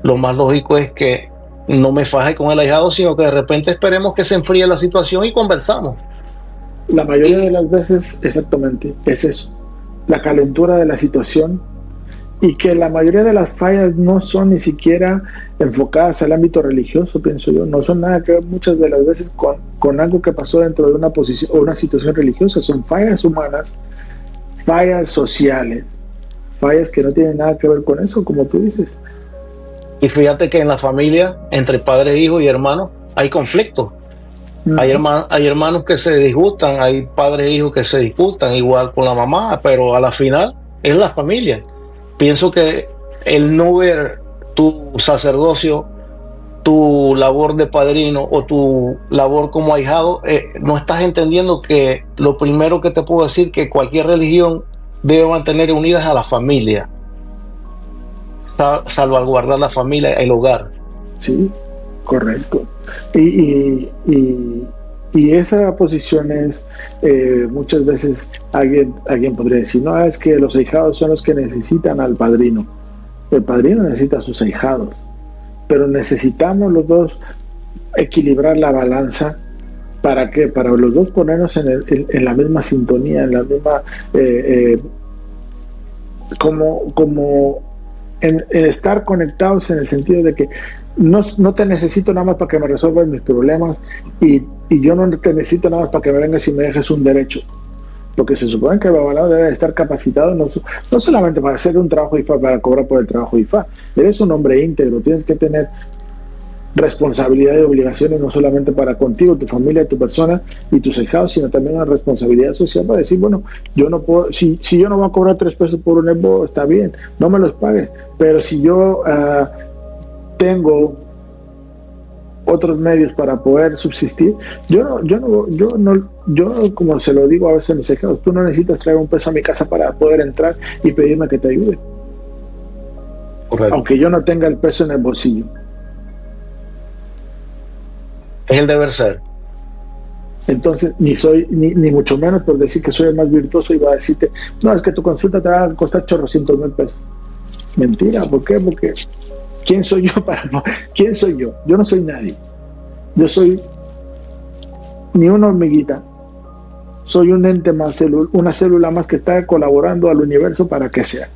lo más lógico es que no me faje con el ahijado, sino que de repente esperemos que se enfríe la situación y conversamos. La mayoría de las veces, exactamente, es eso, la calentura de la situación, y que la mayoría de las fallas no son ni siquiera enfocadas al ámbito religioso, pienso yo, no son nada que ver muchas de las veces con algo que pasó dentro de una posición o una situación religiosa, son fallas humanas, fallas sociales, fallas que no tienen nada que ver con eso, como tú dices. Y fíjate que en la familia, entre padres, hijos y hermanos, hay conflictos. Hay hermanos que se disgustan, hay padres e hijos que se disgustan, igual con la mamá, pero a la final es la familia. Pienso que el no ver tu sacerdocio, tu labor de padrino o tu labor como ahijado, no estás entendiendo que lo primero que te puedo decir que cualquier religión debe mantener unidas a la familia, salvaguardar la familia, el hogar. Sí, correcto. Y esa posición es, muchas veces alguien podría decir, no, es que los ahijados son los que necesitan al padrino. El padrino necesita a sus ahijados, pero necesitamos los dos equilibrar la balanza. ¿Para qué? Para los dos ponernos en la misma sintonía, en la misma, como en estar conectados, en el sentido de que no te necesito nada más para que me resuelvas mis problemas, y yo no te necesito nada más para que me vengas y me dejes un derecho, porque se supone que el babalao debe estar capacitado no solamente para hacer un trabajo IFA, para cobrar por el trabajo IFA. Eres un hombre íntegro, tienes que tener responsabilidad y obligaciones, no solamente para contigo, tu familia, tu persona y tus ahijados, sino también una responsabilidad social para decir, bueno, yo no puedo, si yo no voy a cobrar 3 pesos por un EBO, está bien, no me los pagues, pero si yo tengo otros medios para poder subsistir, yo como se lo digo a veces a mis ahijados, tú no necesitas traer un peso a mi casa para poder entrar y pedirme que te ayude. Correcto. Aunque yo no tenga el peso en el bolsillo. Es el deber ser. Entonces, ni mucho menos por decir que soy el más virtuoso y va a decirte, no, es que tu consulta te va a costar 800,000 pesos. Mentira, ¿por qué? Porque ¿quién soy yo ¿quién soy yo? Yo no soy nadie. Yo soy ni una hormiguita. Soy un ente más, una célula más que está colaborando al universo para que sea.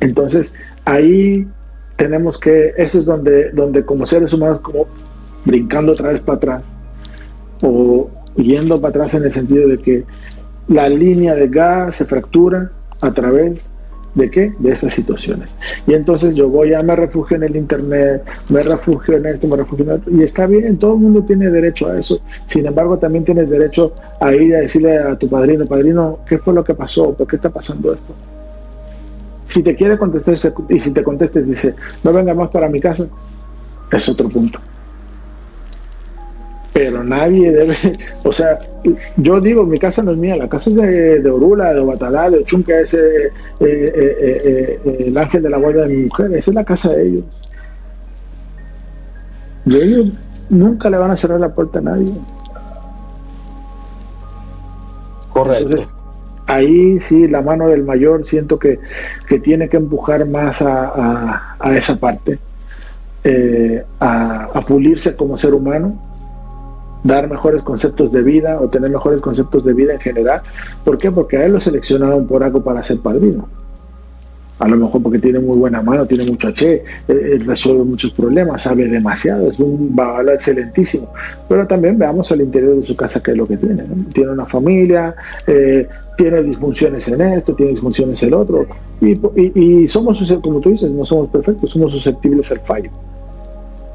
Entonces, ahí tenemos que, eso es donde como seres humanos, como brincando otra vez para atrás, o yendo para atrás en el sentido de que la línea de gas se fractura a través ¿de qué? De esas situaciones. Y entonces yo me refugio en el internet, me refugio en esto, me refugio en otro, y está bien, todo el mundo tiene derecho a eso. Sin embargo, también tienes derecho a ir a decirle a tu padrino, ¿qué fue lo que pasó? ¿Por qué está pasando esto? Si te quiere contestar, y si te contesta y dice, no venga más para mi casa, es otro punto. Pero nadie debe, o sea, yo digo, mi casa no es mía, la casa es de Orula, de Obatalá, de Ochum, que es el ángel de la guarda de mi mujer, esa es la casa de ellos. Y ellos nunca le van a cerrar la puerta a nadie. Correcto. Entonces, ahí sí, la mano del mayor siento que tiene que empujar más a esa parte, a pulirse como ser humano, dar mejores conceptos de vida o tener mejores conceptos de vida en general. ¿Por qué? Porque a él lo seleccionaron por algo para ser padrino. a lo mejor porque tiene muy buena mano, tiene mucho H, resuelve muchos problemas, sabe demasiado, es un babala excelentísimo. Pero también veamos al interior de su casa qué es lo que tiene, ¿no? Tiene una familia, tiene disfunciones en esto, tiene disfunciones en el otro, y somos, como tú dices, no somos perfectos, somos susceptibles al fallo.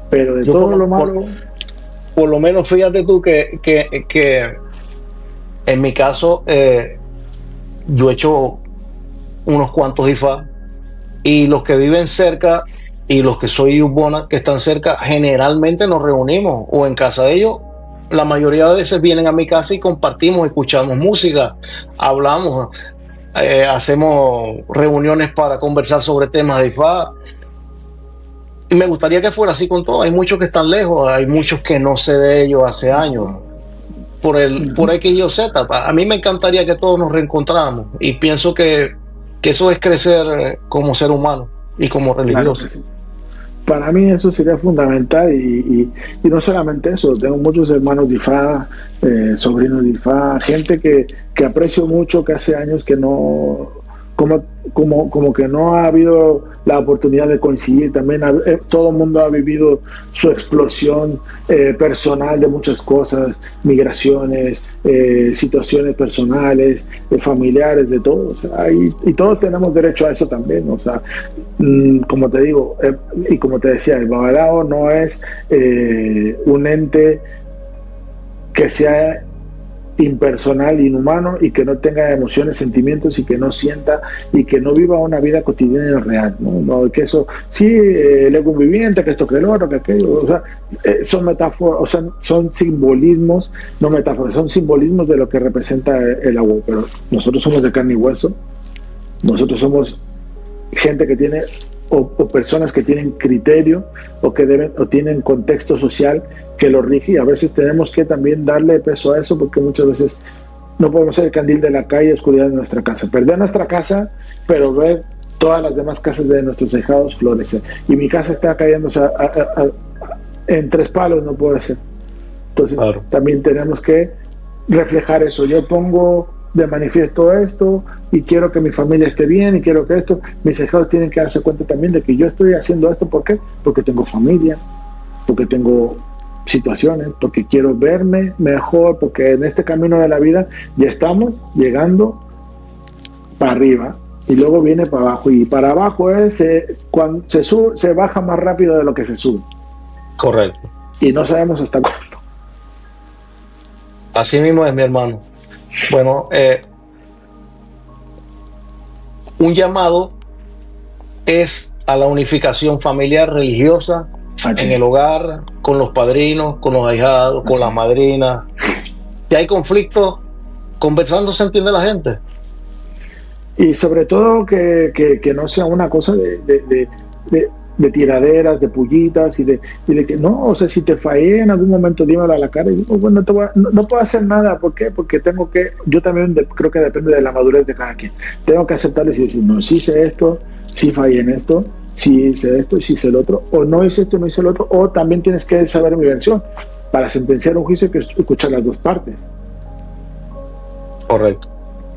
Pero de todo lo malo... Por lo menos fíjate tú que en mi caso yo he hecho unos cuantos IFA, y los que viven cerca y los que soy Ubona que están cerca, generalmente nos reunimos o en casa de ellos. La mayoría de veces vienen a mi casa y compartimos, escuchamos música, hablamos, hacemos reuniones para conversar sobre temas de IFA. Y me gustaría que fuera así con todo. Hay muchos que están lejos, hay muchos que no sé de ellos hace años, por X y o Z. A mí me encantaría que todos nos reencontráramos, y pienso que eso es crecer como ser humano y como religioso. Claro, sí. Para mí eso sería fundamental, y no solamente eso, tengo muchos hermanos de IFA, sobrinos de IFA, gente que aprecio mucho, que hace años que no, como que no ha habido la oportunidad de coincidir. También todo el mundo ha vivido su explosión personal de muchas cosas, migraciones, situaciones personales, familiares, de todo, o sea, y todos tenemos derecho a eso también, o sea, como te digo, y como te decía, el Babalao no es un ente que sea impersonal, inhumano, y que no tenga emociones, sentimientos, y que no sienta y que no viva una vida cotidiana real, ¿no? Que eso, sí, el ego viviente, que esto, que el otro, que aquello, o sea, son metáforas, o sea, son simbolismos, no metáforas, son simbolismos de lo que representa el agua. Pero nosotros somos de carne y hueso, nosotros somos gente que tiene, o personas que tienen criterio, o que deben, o tienen contexto social que lo rige, y a veces tenemos que también darle peso a eso, porque muchas veces no podemos ser el candil de la calle, oscuridad de nuestra casa, perder nuestra casa, pero ver todas las demás casas de nuestros hijados florecer, y mi casa está cayéndose en 3 palos, no puede ser. Entonces, claro, también tenemos que reflejar eso. Yo pongo de manifiesto esto, y quiero que mi familia esté bien, y quiero que esto, mis hijados tienen que darse cuenta también de que yo estoy haciendo esto. ¿Por qué? Porque tengo familia, porque tengo situaciones, porque quiero verme mejor, porque en este camino de la vida ya estamos llegando para arriba, y luego viene para abajo, y para abajo es cuando se sube, se baja más rápido de lo que se sube. Correcto. Y no sabemos hasta cuándo. Así mismo es, mi hermano. Bueno, un llamado es a la unificación familiar religiosa en el hogar, con los padrinos, con los ahijados, con las madrinas. Si hay conflicto, conversando se entiende la gente. Y sobre todo que no sea una cosa de tiraderas, de pullitas, y de que no, o sea, si te fallé en algún momento, dímelo a la cara, y digo, bueno, no puedo hacer nada. ¿Por qué? Porque tengo que, yo también creo que depende de la madurez de cada quien. Tengo que aceptarlo y decir, no, sí hice esto, sí fallé en esto, sí hice esto y sí hice el otro, o no hice esto y no hice el otro, o también tienes que saber mi versión. Para sentenciar un juicio hay que escuchar las dos partes. Correcto.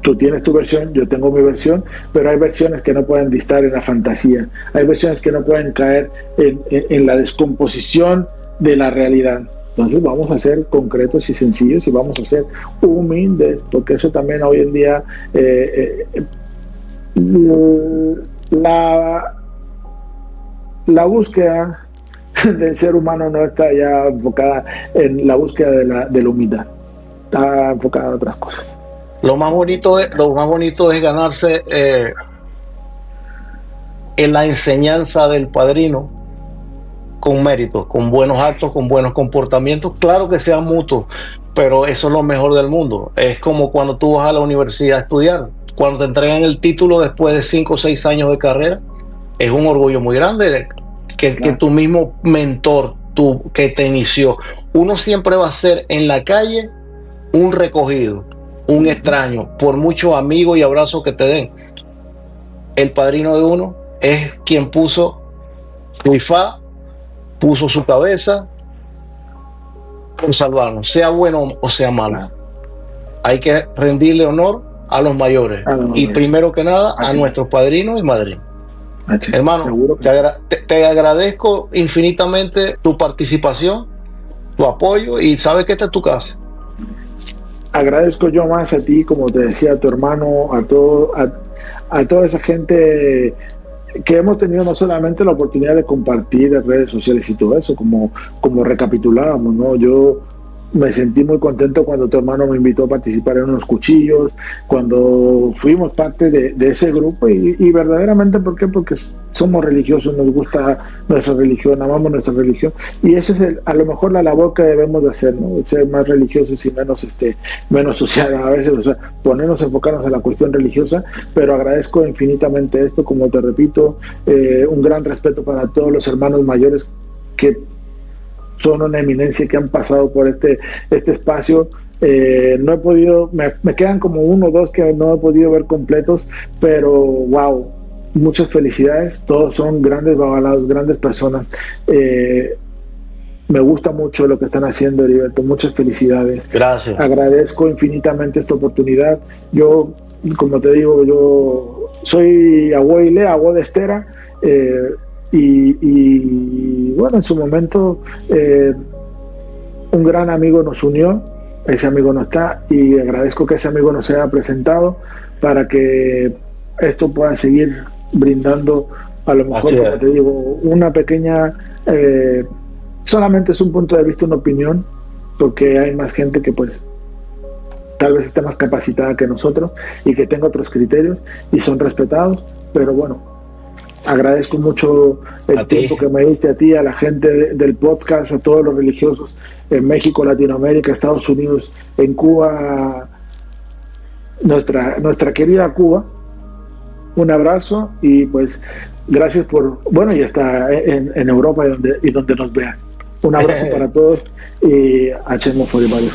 Tú tienes tu versión, yo tengo mi versión, pero hay versiones que no pueden distar en la fantasía, hay versiones que no pueden caer en la descomposición de la realidad. Entonces vamos a ser concretos y sencillos, y vamos a ser humildes, porque eso también hoy en día la búsqueda del ser humano no está ya enfocada en la búsqueda de la humildad, está enfocada en otras cosas. Lo más bonito es ganarse en la enseñanza del padrino con méritos, con buenos actos, con buenos comportamientos. Claro que sea mutuo, pero eso es lo mejor del mundo. Es como cuando tú vas a la universidad a estudiar. Cuando te entregan el título después de 5 o 6 años de carrera, es un orgullo muy grande que tu mismo mentor, que te inició. Uno siempre va a ser en la calle un recogido, un extraño, por muchos amigos y abrazos que te den. El padrino de uno es quien puso su IFA, puso su cabeza por salvarnos, sea bueno o sea malo. Hay que rendirle honor a los mayores, y primero que nada a nuestros padrinos y madrinas. Hermano, seguro que te agradezco infinitamente tu participación, tu apoyo, y sabes que esta es tu casa. agradezco yo más a ti, como te decía, a tu hermano, a toda esa gente que hemos tenido no solamente la oportunidad de compartir en redes sociales y todo eso, como recapitulábamos, ¿no? Yo me sentí muy contento cuando tu hermano me invitó a participar en unos cuchillos, cuando fuimos parte de ese grupo y verdaderamente, ¿por qué? Porque somos religiosos, nos gusta nuestra religión, amamos nuestra religión y esa es a lo mejor la labor que debemos de hacer, ¿no? Ser más religiosos y menos social a veces, o sea, enfocarnos en la cuestión religiosa, pero agradezco infinitamente esto, como te repito, un gran respeto para todos los hermanos mayores que son una eminencia, que han pasado por este espacio. No he podido, me quedan como uno o dos que no he podido ver completos, pero wow, muchas felicidades, todos son grandes babalados, grandes personas. Me gusta mucho lo que están haciendo, Heriberto, muchas felicidades. Gracias. Agradezco infinitamente esta oportunidad. Yo, como te digo, yo soy abuelo de Estera, y bueno, en su momento un gran amigo nos unió, ese amigo no está y agradezco que ese amigo nos haya presentado para que esto pueda seguir brindando, a lo mejor, como te digo, una pequeña, solamente es un punto de vista, una opinión, porque hay más gente que pues tal vez esté más capacitada que nosotros y que tenga otros criterios y son respetados, pero bueno, agradezco mucho el tiempo que me diste a ti, a la gente del podcast, a todos los religiosos en México, Latinoamérica, Estados Unidos, en Cuba, nuestra querida Cuba. Un abrazo y pues gracias y hasta en Europa y donde nos vean. Un abrazo para todos y hacemos for everybody.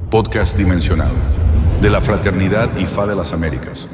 Podcast Dimensional de la Fraternidad IFA de las Américas.